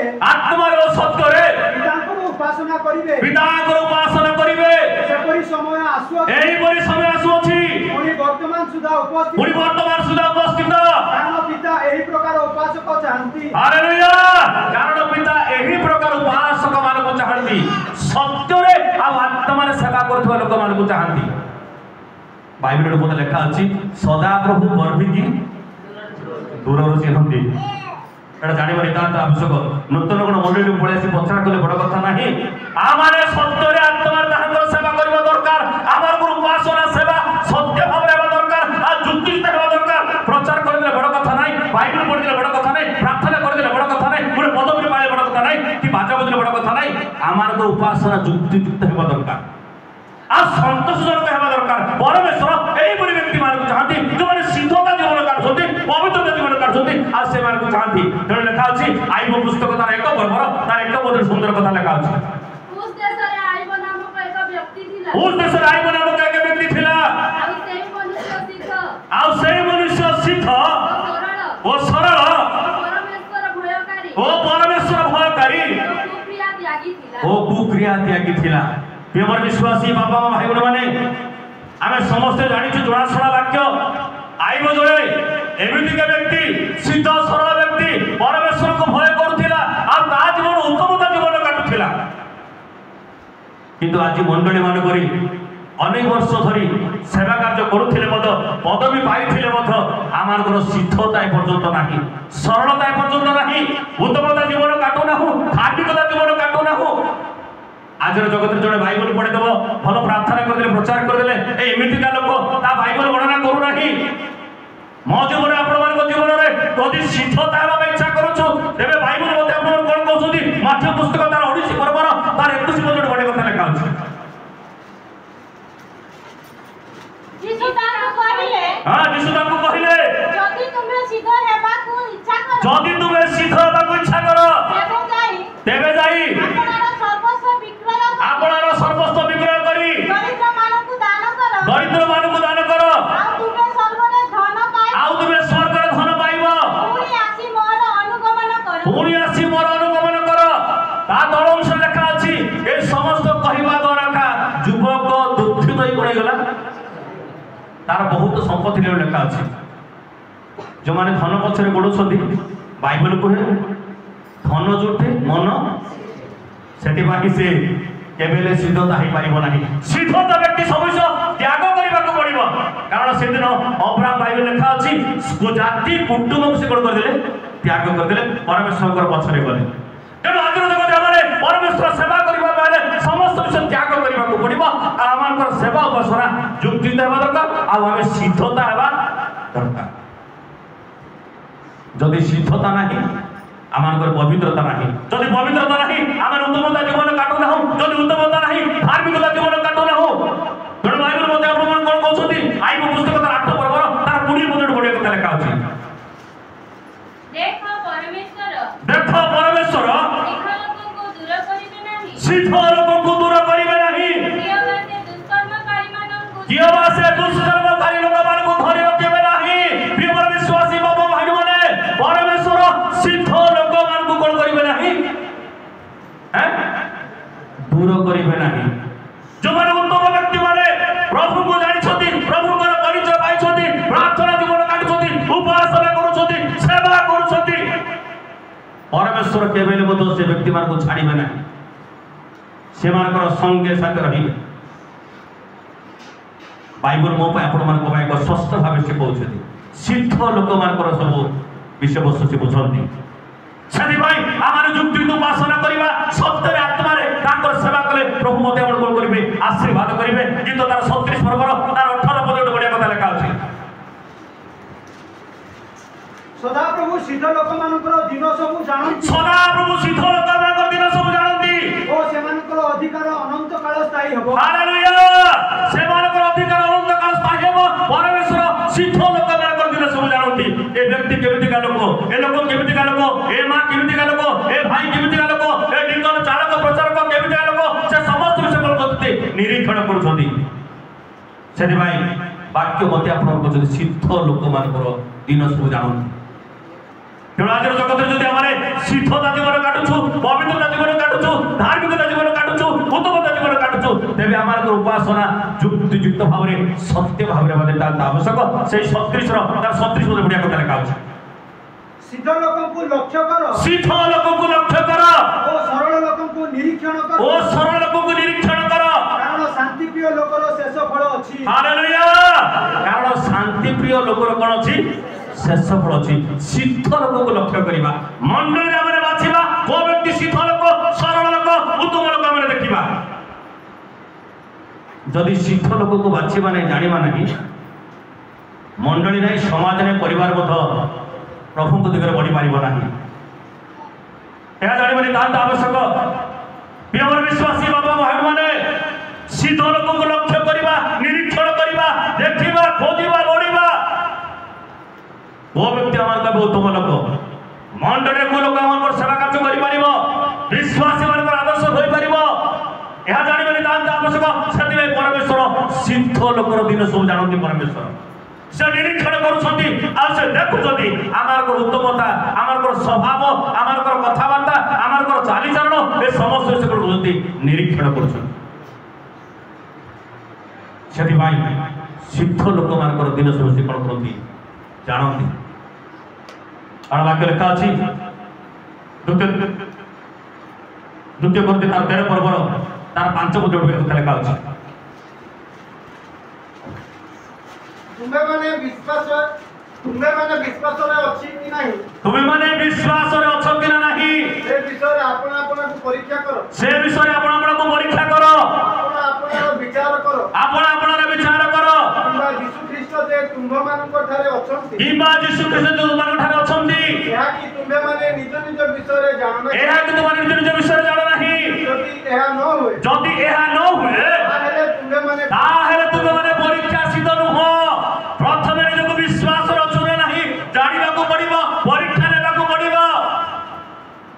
ପିତାଙ୍କର ଉପାସନା କରିବେ, ସେପରି ସମୟ ଆସୁଅଛି। ପୁଣି ବର୍ତ୍ତମାନ ସୁଦ୍ଧା ଉପସ୍ଥିତ। କାରଣ ପିତା ଏହି ପ୍ରକାର ଉପାସକ ଚାହାନ୍ତି। ହାଲେଲୁୟା। କାରଣ ପିତା ଏହି ପ୍ରକାର ଉପାସକ ମାନଙ୍କୁ ଚାହାନ୍ତି, ସତ୍ୟରେ ଆଉ ଆତ୍ମାରେ ସେବା କରୁଥିବା ଲୋକମାନଙ୍କୁ ଚାହାନ୍ତି। ବାଇବଲରେ ମଧ୍ୟ ଲେଖା ଅଛି, ସଦାପ୍ରଭୁ ଗର୍ବିକି ଦୂରରୁ ଚିହ୍ନନ୍ତି। ଏଟା ଜାଣିବା ନିତାନ୍ତ ଆବଶ୍ୟକ। ନୂତନ ଗୁଣ ମଣ୍ଡଳୀକୁ ପଳେଇ ଆସି ପଚରା କଲେ ବଡ଼ କଥା ନାହିଁ। ଆମମାନେ ସତ୍ୟରେ ଆତ୍ମାରେ ତାହାଙ୍କର ସେବା କରିବା ଦରକାର। ଆମର ଉପାସନା ସେବା ସତ୍ୟ ଭାବରେ ହେବା ଦରକାର, ଆଉ ଯୁକ୍ତିଯୁକ୍ତ ହେବା ଦରକାର। ପ୍ରଚାର କରିଦେଲେ ବଡ଼ କଥା ନାହିଁ, ବାଇବଲ ପଢ଼ିଦେଲେ ବଡ଼ କଥା ନାହିଁ, ପ୍ରାର୍ଥନା କରିଦେଲେ ବଡ଼ କଥା ନାହିଁ, ଗୋଟେ ପଦବୀ ପାଇଲେ ବଡ଼ କଥା ନାହିଁ, କି ବାଜା ବଜିଲେ ବଡ଼ କଥା ନାହିଁ। ଆମର ଉପାସନା ଯୁକ୍ତିଯୁକ୍ତ ହେବା ଦରକାର, ଆଉ ସନ୍ତୋଷଜନକ ହେବା ଦରକାର। ପରମେଶ୍ୱର ଏହିପରି ବ୍ୟକ୍ତିମାନଙ୍କୁ ଚାହାନ୍ତି, ଯେଉଁମାନେ ସିଦ୍ଧତା ଜୀବନ କାଟୁଛନ୍ତି, ପବିତ୍ରତା ଜୀବନ କାଟୁଛନ୍ତି, ଆଉ ସେମାନଙ୍କୁ ଚାହାନ୍ତି। ତେଣୁ ଲେଖା ଅଛି, ଆଇବ ପୁସ୍ତକ ତାର 1 ପର୍ବର ତାର 1 ପଦରେ ସୁନ୍ଦର କଥା ଲେଖା ଅଛି। ଉସ୍ ଦେଶରେ ଆଇବ ନାମକ ଏକ ବ୍ୟକ୍ତି ଥିଲା। ଆଉ ସେଇ ମନୁଷ୍ୟ ସିଦ୍ଧ त्यागी थिला ओ कुक्रिया त्यागी थिला प्रियमर विश्वासी बाबा भाई बहन माने आमे समस्त जानिछु जଣାशुଣା वाक्य आइब जळे एमितिका व्यक्ति सिद्ध सरल व्यक्ति परमेश्वर को भय करूथिला आ ता जीवन उत्तमता जीवन काटुथिला किंतु आज मंडली मान करी अनेक वर्ष धरी सेवा कार्य करुथिले मत पदवी पाइथिले मत आमार कोनो सिद्धता पर्यंत नाही सरलता पर्यंत नाही उत्तमता जीवन काटू नाहु धार्मिकता जीवन काटू नाहु आज जगत जड़े बाइबल पढ़े देव भल प्रार्थना करदे प्रचार करदे एमितिका लोक ता बाइबल गणना करू नाही मो जीवन आपण जीवन में यदि सिद्धता हेबा इच्छा करूछु तेबे बाइबल मते आपण कोन कहउछथि माथ्य पुस्तक तार 19 पर्वर तार 21 पद बडे कथा लिखा अछि यीशु ताको कहिले हां यीशु ताको कहिले जदि तुमे सिद्ध हेबाकू इच्छा करो जदि तुमे सिद्ध हेबाकू इच्छा करो तेबे जाई आपणार सर्वस्व विक्रय करी दरिद्र मानकु दान करो आउ तुमे स्वर्ग रे धन पाइबो पुणी आसी मोर अनुगमन करो ता दळंश लेखा अछि ए समस्त कहिबा द्वारा युवक दुःखित होई पड़े गला तार बहुत संपत्ति लेखा अछि जो माने धन पछरे गोडुछथि बाइबल कहे धन जोटे मन सेति बाकी से केबेले सिद्धता ही पारिबो नाही सिद्धता व्यक्ति सबसे त्याग करबा को पड़िबो कारण से दिन अब्राहम बाइबल लेखा अछि जाति कुटुंब को से कोन कर देले त्याग कर देले परमेश्वर को पछरे गले तेणु आज जगत हमरे परमेश्वर सेवा करबा बाले समस्त विषय त्याग करबा को पड़िबो आ हमर सेवा उपसरा युक्तिता हेबा दरकार आ हमें सिद्धता हेबा दरकार जदि सिद्धता नाही आमानकर पवित्रता नाही जदि पवित्रता नाही आमान उत्तमता जीवन काटू ना जदि उत्तमता नाही धार्मिकता जीवन काटू ना तेणु बाइबल मते आपण कोन कहउछथि आइब पुस्तक तार 8 पर्वर तार 20 पद बडे कथा लिखा अछि देखो परमेश्वर सिद्ध लोक को दूर करिवे नाही कियवासे दुष्कर्मकारी लोक मान को धरि रखिबे नाही प्रिय विश्वासी बाबा भाई माने परमेश्वर सिद्ध लोक मान को कोन करिवे नाही हैं दूर करिवे नाही जो माने उत्तम व्यक्ति माने प्रभु को जानि छथि प्रभु को परिचय पाइ छथि प्रार्थना जीवन काटि छथि उपासना करू छथि सेवा करू छथि परमेश्वर केबेले मतो से व्यक्ति मान को छाडिबे नाही से मानकर संगे साथ रहिबे बाइबल मो पे आपण मान को भाई को स्वस्थ भाव से कहउछथि सिद्ध लोक मानकर सब विषय वस्तु से बुझंती सेति भाई आमार युक्ति उपासना करिबा सत्य रे आत्मा रे ताकर सेवा कले प्रभु मते आपण कोन करिवे आशीर्वाद करिवे किंतु तार 36 पर्वर तार 18 पद बढिया कथा लेखा अछि सदा प्रभु सिद्ध लोक मानकर दिन सब जानନ୍ତି सदा प्रभु सिद्ध लोक मानकर दिन सब जानନ୍ତି ओ सेमानकर अधिकार अनंत काल स्थायी हेबो हालेलुया सेमानकर अधिकार अनंत काल स्थायी हेबो परमेश्वर सिद्ध लोक मानकर दिन सब जानନ୍ତି ए व्यक्ति केमिति का लोक ए लोक केमिति का लोक ए मां केमिति का लोक ए भाई केमिति का लोक ए डिंगन चालक प्रचारक केमिति का लोक से समस्त विषय करते निरीक्षण करूछथि सेति भाई वाक्य मते आपण को जदि सिद्ध लोक मानकर दिन सब जानନ୍ତି तेणु आज जगत जदि हमारे सिद्धता जीवन काटुछु पवित्रता जीवन काटुछु धार्मिकता जीवन काटुछु उत्तमता जीवन काटुछु तेबे हमार उपासना युक्त भाव में सत्य भाव में बदलता आवश्यक से 36 रो तार 36 पद बढ़िया कथा लिखा अछि सिद्ध लोक को लक्ष्य करो सिद्ध लोक को लक्ष्य करो ओ सरल लोक को निरीक्षण करो ओ सरल लोक को निरीक्षण करो कारण शांति प्रिय लोकर शेष फल अछि हालेलुया कारण शांति प्रिय लोकर कोन अछि शेष फल अछि सिद्ध लोक को लक्ष्य करिबा मंडली हमरे बाछिबा को व्यक्ति सिद्ध लोक सरल लोक उत्तम लोक हमरे देखिबा जदि सिद्ध लोक को बाछिबा नै जानिबा नै मंडली नै समाज नै परिवार मध प्रभु को दिगरे बढ़ी पारिबो नाही या जानिबा तांत आवश्यक प्रिय विश्वासी बाबा भाई माने सिद्ध लोक को लक्ष्य करिबा निरीक्षण करिबा देखिबा खोजिबा लोडिबा वो व्यक्ति हमार का उत्तम लोक मंडले को लोक हमर सेवा कार्य करि परिबो विश्वासी मान आदर्श होई परिबो या जानिबे तांत आवश्यक सेति परमेश्वर सिद्ध लोकर दिन सब जानନ୍ତି परमेश्वर से निरीक्षण करूछंती आ से देखुछंती आमार को उत्तमता आमार को स्वभाव आमार को कथाबार्ता आमार को ଚାଲିଚଳନ ଏ ସମସ୍ତ ସେ କରୁଛନ୍ତି ନିରୀକ୍ଷଣ କରୁଛନ୍ତି। ସେଥିପାଇଁ ସିଦ୍ଧ ଲୋକମାନଙ୍କର ଦିନ ସବୁ ସେ କ'ଣ କରନ୍ତି ଜାଣନ୍ତି। କାରଣ ବାକ୍ୟ ଲେଖା ଅଛି ଦ୍ୱିତୀୟ କରନ୍ତି ତାର 13 ପର୍ବର ତାର 5 ପଦ କଥା ଲେଖା ଅଛି। ତୁମେମାନେ ବିଶ୍ୱାସରେ ଅଛି କି ନାହିଁ? ତୁମେମାନେ ବିଶ୍ୱାସରେ ଅଛ କି ନା ନାହିଁ ସେ ବିଷୟରେ ଆପଣ ଆପଣଙ୍କୁ ପରୀକ୍ଷା କର। ସେ ବିଷୟରେ ଆପଣ ଆପଣଙ୍କୁ ପରୀକ୍ଷା କର। ଆପଣର ବିଚାର କର। ଆପଣ ଆପଣର ବିଚାର କର। କିମ୍ବା ଯୀଶୁ ଖ୍ରୀଷ୍ଟ ଯେ ତୁମ୍ଭମାନଙ୍କ ଠାରେ ଅଛନ୍ତି। କିମ୍ବା ଯୀଶୁ ଖ୍ରୀଷ୍ଟ ତୁମମାନଙ୍କ ଠାରେ ଅଛନ୍ତି। ଏହା କି ତୁମ୍ଭେମାନେ ନିଜ ନିଜ ବିଷୟରେ ଜାଣ ନାହିଁ। ଏହା କି ତୁମମାନେ ନିଜ ନିଜ ବିଷୟରେ ଜାଣ ନାହିଁ। ଯଦି ଏହା ନ ହୁଏ ତାହେଲେ ତୁମେମାନେ ପରୀକ୍ଷାସିତ ନୁହଁ। ପ୍ରଥମେ ନିଜକୁ ବିଶ୍ୱାସରେ ଅଛୁ ନା ନାହିଁ ଜାଣିବାକୁ ପଡ଼ିବ, ପରୀକ୍ଷା ନେବାକୁ ପଡ଼ିବ।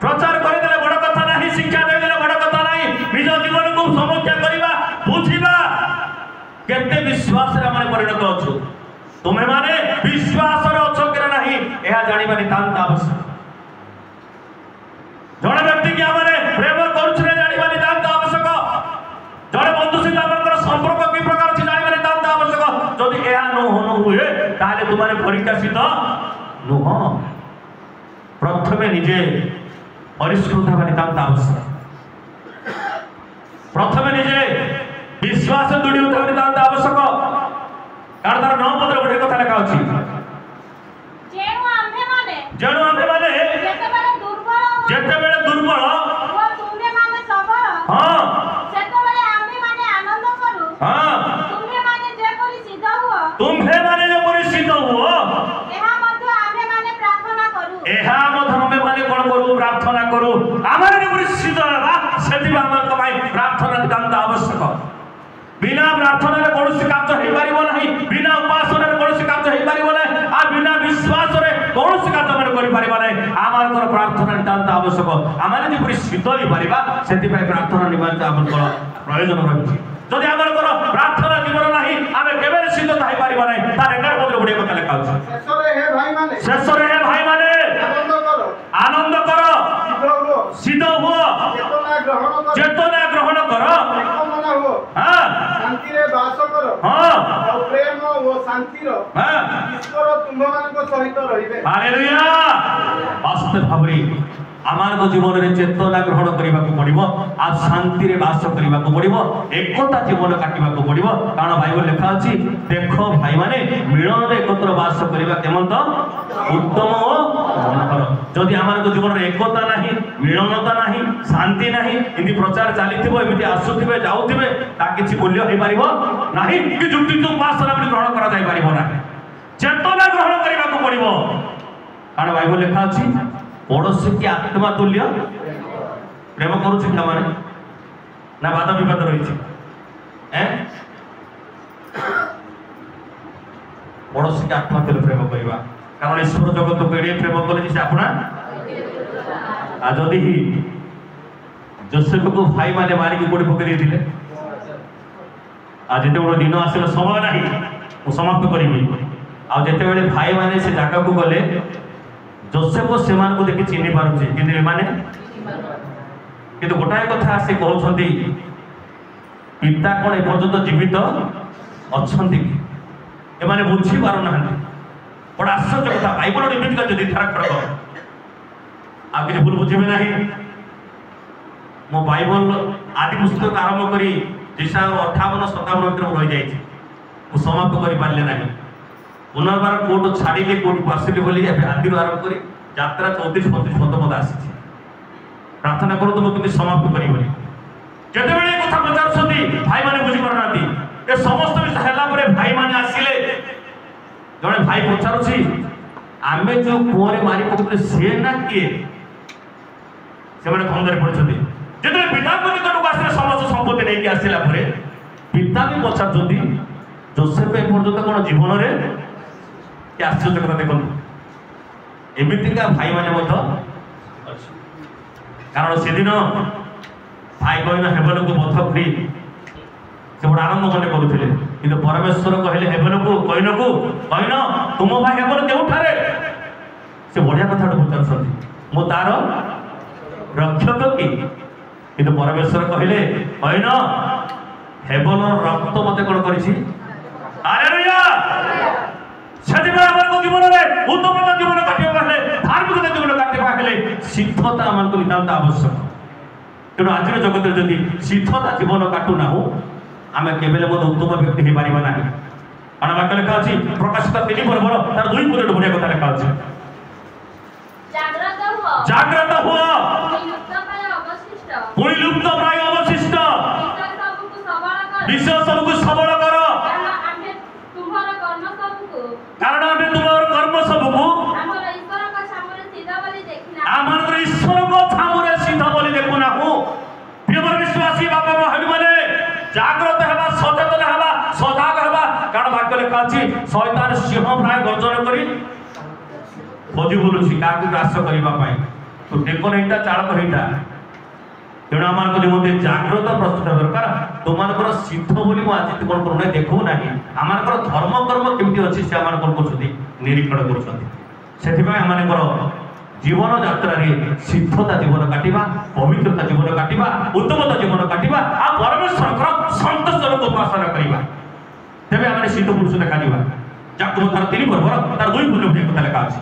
ପ୍ରଚାର କରିଦେଲେ ବଡ଼ କଥା ନାହିଁ, ଶିକ୍ଷା ଦେଇଦେଲେ ବଡ଼ କଥା ନାହିଁ। ନିଜ ଜୀବନକୁ ସମୀକ୍ଷା କରିବା, ବୁଝିବା କେତେ ବିଶ୍ୱାସରେ ଆମେ ପରିଣତ ଅଛୁ। ତୁମେମାନେ ବିଶ୍ୱାସରେ ଅଛ କି ନାହିଁ ଏହା ଜାଣିବା ନିତାନ୍ତ ଆବଶ୍ୟକ। ଜଣେ ବ୍ୟକ୍ତି କି ଆମେ ପ୍ରେମ କରୁଛୁ ନା ଜାଣିବା ନିତାନ୍ତ ଆବଶ୍ୟକ। ଜଣେ ବନ୍ଧୁ ସହିତ ଆପଣଙ୍କର ସମ୍ପର୍କ କି ପ୍ରକାର ଅଛି ଜାଣିବା ନିତାନ୍ତ ଆବଶ୍ୟକ। ଯଦି ଏହା ନ ହୁଏ ତାହେଲେ ତୁମମାନେ ପରୀକ୍ଷାସିତ ନୁହଁ। ପ୍ରଥମେ ନିଜେ ପରିଷ୍କୃତ ହେବା ନିତାନ୍ତ ଆବଶ୍ୟକ। ପ୍ରଥମେ ନିଜେ ବିଶ୍ୱାସ ଦୃଢ଼ୀଭୂତ ହେବା ନିତାନ୍ତ ଆବଶ୍ୟକ। କାରଣ ତାର 9 ପଦରେ ଗୋଟେ କଥା ଲେଖା ଅଛି, ଯେଣୁ ଆମ୍ଭେମାନେ ଯେତେବେଳେ ଦୁର୍ବଳ ସେତେବେଳେ ଆମ୍ଭେମାନେ ଆନନ୍ଦ କରୁ। ତୁମ୍ଭେମାନେ ଯେପରି ସିଦ୍ଧ ହୁଅ ଏହା ମଧ୍ୟ ଆମ୍ଭେମାନେ ପ୍ରାର୍ଥନା କରୁ। କ'ଣ କରୁ? ପ୍ରାର୍ଥନା କରୁ। ଆମେ ଯେପରି ସିଦ୍ଧ ହେବା ସେଥିପାଇଁ ଆମ ପାଇଁ ପ୍ରାର୍ଥନା ନିତାନ୍ତ ଆବଶ୍ୟକ। ବିନା ପ୍ରାର୍ଥନାରେ କୌଣସି କାର୍ଯ୍ୟ ହେଇପାରିବ ନାହିଁ। ବିନା ଉପାସନାରେ କୌଣସି କାର୍ଯ୍ୟ ହେଇପାରିବ ନାହିଁ। ଆଉ ବିନା ବିଶ୍ୱାସରେ କୌଣସି କାର୍ଯ୍ୟ ଆମେ କରିପାରିବା ନାହିଁ। ଆମର ପ୍ରାର୍ଥନା ନିତାନ୍ତ ଆବଶ୍ୟକ। ଆମେ ଯେପରି ସିଦ୍ଧ ହେଇପାରିବା ସେଥିପାଇଁ ପ୍ରାର୍ଥନା ନିମନ୍ତେ ଆମର ପ୍ରয়োজন ରହିଛି। ଯଦି ଆମର ପ୍ରାର୍ଥନା ଜୀବନ ନାହିଁ ଆମେ କେବେ ସିଦ୍ଧ ହେଇପାରିବା ନାହିଁ। ତାର 11 ପଦରେ ଗୋଟେ କଥା ଲେଖା ଅଛି, ଶେଷରେ ହେ ଭାଇମାନେ ଆନନ୍ଦ କର, ସିଦ୍ଧ ହୁଅ, ଚେତନା ଗ୍ରହଣ କର, ଶାନ୍ତିରେ ବାସ କର। ଆଉ ପ୍ରେମ ଓ ଶାନ୍ତିର ଈଶ୍ୱର ତୁମ୍ଭମାନଙ୍କ ସହିତ ରହିବେ। ହାଲେଲୁୟା। ବାସ୍ତବ ଭାବରେ ଆମର ଜୀବନରେ ଚେତନା ଗ୍ରହଣ କରିବାକୁ ପଡ଼ିବ, ଆଉ ଶାନ୍ତିରେ ବାସ କରିବାକୁ ପଡ଼ିବ, ଏକତା ଜୀବନ କାଟିବାକୁ ପଡ଼ିବ। କାରଣ ବାଇବଲ ଲେଖା ଅଛି, ଦେଖ ଭାଇମାନେ ମିଳନରେ ଏକତ୍ର ବାସ କରିବା କେମନ୍ତ ଉତ୍ତମ ଓ ମନୋହର। ଯଦି ଆମର ଜୀବନରେ ଏକତା ନାହିଁ, ମିଳନତା ନାହିଁ, ଶାନ୍ତି ନାହିଁ, ଏମିତି ପ୍ରଚାର ଚାଲିଥିବ, ଏମିତି ଆସୁଥିବେ ଯାଉଥିବେ, ତା କିଛି ମୂଲ୍ୟ ହେଇପାରିବ ନାହିଁ କି ଯୁକ୍ତିଯୁକ୍ତ ଉପାସନା ଗ୍ରହଣ କରାଯାଇପାରିବ ନାହିଁ। ଚେତନା ଗ୍ରହଣ କରିବାକୁ ପଡ଼ିବ। କାରଣ ବାଇବଲ ଲେଖା ଅଛି, ପଡ଼ୋଶୀ କି ଆତ୍ମା ତୁଲ୍ୟ ପ୍ରେମ କରୁଛି ପିଲାମାନେ ନା ବାଦ ବିବାଦ ରହିଛି? ପଡ଼ୋଶୀ କି ଆତ୍ମା ତୁଲ୍ୟ ପ୍ରେମ କରିବା। କାରଣ ଈଶ୍ୱର ଜଗତକୁ ଏଡ଼େ ପ୍ରେମ କଲେ ଯେ ସେ ଆପଣା। ଆଉ ଯଦି ଯୋସେଫକୁ ଭାଇମାନେ ମାରିକି କୋଉଠି ପକେଇ ଦେଇଥିଲେ, ଆଉ ଯେତେବେଳେ ଦିନ ଆସିଲା ସମୟ ନାହିଁ ମୁଁ ସମାପ୍ତ କରିବି, ଆଉ ଯେତେବେଳେ ଭାଇମାନେ ସେ ଜାଗାକୁ ଗଲେ ଯୋସେଫ ସେମାନଙ୍କୁ ଦେଖି ଚିହ୍ନି ପାରୁଛି, କିନ୍ତୁ ଏମାନେ କିନ୍ତୁ ଗୋଟାଏ କଥା ସେ କହୁଛନ୍ତି, ପିତା କ'ଣ ଏପର୍ଯ୍ୟନ୍ତ ଜୀବିତ ଅଛନ୍ତି କି? ଏମାନେ ବୁଝି ପାରୁନାହାନ୍ତି। ବଡ଼ ଆଶ୍ଚର୍ଯ୍ୟ କଥା। ବାଇବଲ ଏମିତି ଯଦି ଥରକ ଆଉ କିଛି ଭୁଲ ବୁଝିବେ ନାହିଁ। ମୁଁ ବାଇବଲ ଆଦି ପୁସ୍ତକ ଆରମ୍ଭ କରି 58-57 ଭିତରେ ମୁଁ ରହିଯାଇଛି, ମୁଁ ସମାପ୍ତ କରିପାରିଲି ନାହିଁ। ପୁନର୍ବାର କୋର୍ଟ ଛାଡ଼ିଲି, କୋର୍ଟକୁ ଆସିଲି ବୋଲି ଏବେ ଆଦିରୁ ଆରମ୍ଭ କରି ଯାତ୍ରା 34-35 ପଦ ଆସିଛି। ପ୍ରାର୍ଥନା କରନ୍ତୁ ମୁଁ କେମିତି ସମାପ୍ତ କରିବି। ଯେତେବେଳେ କଥା ପଚାରୁଛନ୍ତି ଭାଇମାନେ ବୁଝିପାରୁନାହାନ୍ତି। ଏ ସମସ୍ତ ବିଷୟ ହେଲା ପରେ ଭାଇମାନେ ଆସିଲେ, ଜଣେ ଭାଇ ପଚାରୁଛି, ଆମେ ଯୋଉ କୂଅରେ ମାରି ପକାଉଥିଲେ ସେ ନା କିଏ? ସେମାନେ ଖଣ୍ଡରେ ପଡ଼ିଛନ୍ତି। ଯେତେବେଳେ ପିତାଙ୍କ ନିକଟକୁ ଆସିଲେ ସମସ୍ତ ସମ୍ପତ୍ତି ନେଇକି ଆସିଲା ପରେ ପିତା ବି ପଚାରୁଛନ୍ତି, ଯୋସେଫ ଏପର୍ଯ୍ୟନ୍ତ କ'ଣ ଜୀବନରେ? କି ଆଶ୍ଚର୍ଯ୍ୟ କଥା ଦେଖନ୍ତୁ। ଏମିତିକା ଭାଇମାନେ ମଧ୍ୟ ଅଛି। କାରଣ ସେଦିନ ଭାଇ କହିନ ହେବନକୁ ବଧ କରି ସେ ଗୋଟେ ଆରମ୍ଭ ମନେ କରୁଥିଲେ, କିନ୍ତୁ ପରମେଶ୍ୱର କହିଲେ ହେବନକୁ କହିନକୁ କହିନ ତୁମ ଭାଇ ହେବନ କେଉଁଠାରେ? ସେ ବଢିଆ କଥା ଗୋଟେ ପଚାରୁଛନ୍ତି। ମୁଁ ତାର ରକ୍ଷକ କି? କିନ୍ତୁ ପରମେଶ୍ୱର କହିଲେ କହିନ ହେବଲର ରକ୍ତ ମତେ କଣ କରିଛି? ହାଲେଲୁୟା। ସେଥିପାଇଁ ଆମର ଜୀବନରେ ଉତ୍ତମତା ଜୀବନ କାଟିବା ହେଲେ ଧାର୍ମିକତା ଜୀବନ କାଟିବା ହେଲେ ସିଦ୍ଧତା ଆମକୁ ନିତାନ୍ତ ଆବଶ୍ୟକ। ତେଣୁ ଆଜିର ଜଗତରେ ଯଦି ସିଦ୍ଧତା ଜୀବନ କାଟୁ ନାହୁଁ ଆମେ କେବେ ମଧ୍ୟ ଉତ୍ତମ ବ୍ୟକ୍ତି ହେଇପାରିବା ନାହିଁ। କାରଣ ବାକ୍ୟ ଲେଖା ଅଛି ପ୍ରକାଶିତ 3 ପର୍ବର ତାର 2 ପଦରେ ବଢିଆ କଥା ଲେଖା ଅଛି। ଜାଗ୍ରତ ହୁଅ ପୁଣି ଲୁପ୍ତ ପ୍ରାୟ ଅବଶିଷ୍ଟ ବିଷୟ ସବୁକୁ ସବଳ କର କାରଣ ଆମେ ତୁମର କର୍ମ ସବୁକୁ ଆମର ଈଶ୍ୱରଙ୍କ ଛାମୁରେ ସିଦ୍ଧ ବୋଲି ଦେଖୁନାହୁଁ। ପ୍ରିୟର ବିଶ୍ୱାସୀ ବାପା ଭାଇମାନେ ଜାଗ୍ରତ ହେବା, ସଚେତନ ହେବା, ସଜାଗ ହେବା। କାରଣ ବାକ୍ୟ ଲେଖା ଅଛି ଶୟତାନ ସିଂହ ପ୍ରାୟ ଗର୍ଜନ କରି ଖୋଜି ବୁଲୁଛି କାହାକୁ ଗ୍ରାସ କରିବା ପାଇଁ। ତୁ ଟେକ ନେଇଟା ଚାଳକ ହେଇଟା। ତେଣୁ ଆମମାନଙ୍କ ନିମନ୍ତେ ଜାଗ୍ରତ ପ୍ରସ୍ତୁତ ଦରକାର। ତୁମମାନଙ୍କର ସିଦ୍ଧ ବୋଲି ମୁଁ ଆଜି କ'ଣ କରୁନାହିଁ ଦେଖୁ ନାହିଁ। ଆମମାନଙ୍କର ଧର୍ମ କର୍ମ କେମିତି ଅଛି ସେ ଆମର କ'ଣ କରୁଛନ୍ତି ନିରୀକ୍ଷଣ କରୁଛନ୍ତି। ସେଥିପାଇଁ ଆମମାନଙ୍କର ଜୀବନ ଯାତ୍ରାରେ ସିଦ୍ଧତା ଜୀବନ କାଟିବା, ପବିତ୍ରତା ଜୀବନ କାଟିବା, ଉତ୍ତମତା ଜୀବନ କାଟିବା ଆଉ ପରମେଶ୍ୱରଙ୍କର ସନ୍ତୋଷକୁ ଉପାସନା କରିବା। ତେବେ ଆମେ ସିଦ୍ଧ ପୁରୁଷ ଦେଖାଯିବା। ଯାକୁ ତାର 3 ପର୍ବର ତାର 2 ପଦରେ କଥା ଲେଖା ଅଛି।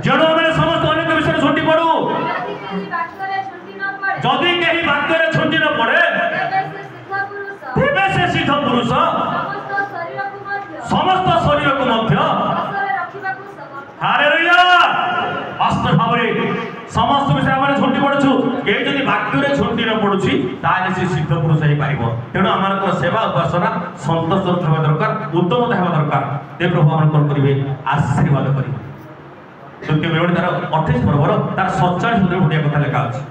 ଜଣ ଆମେ ସମସ୍ତେ ଅନେକ ବିଷୟରେ ଛୁଟି ପଡୁ। ଯଦି କେହି ବାକ୍ୟରେ ଛୁଟି ନ ପଡେ ତେବେ ସେ ସିଦ୍ଧ ପୁରୁଷ ସମସ୍ତ ଶରୀରକୁ ମଧ୍ୟ ହାଲେଲୁୟା ବାସ୍ତବ ଭାବରେ ସମସ୍ତ ବିଷୟ ଆମେ ଛୁଟି ପଡୁଛୁ। କେହି ଯଦି ବାକ୍ୟରେ ଛୁଟି ନ ପଡୁଛି ତାହେଲେ ସେ ସିଦ୍ଧ ପୁରୁଷ ହେଇପାରିବ। ତେଣୁ ଆମର ସେବା ଉପାସନା ସନ୍ତୋଷ ହେବା ଦରକାର, ଉତ୍ତମତା ହେବା ଦରକାର। ସେ ପ୍ରଭୁ ଆମର କଣ କରିବେ ଆଶୀର୍ବାଦ କରିବେ। ଦ୍ୱିତୀୟ ବିବରଣୀ ତାର 28 ପର୍ବର ତାର 47 ବଢ଼ିଆ କଥା ଲେଖା ଅଛି।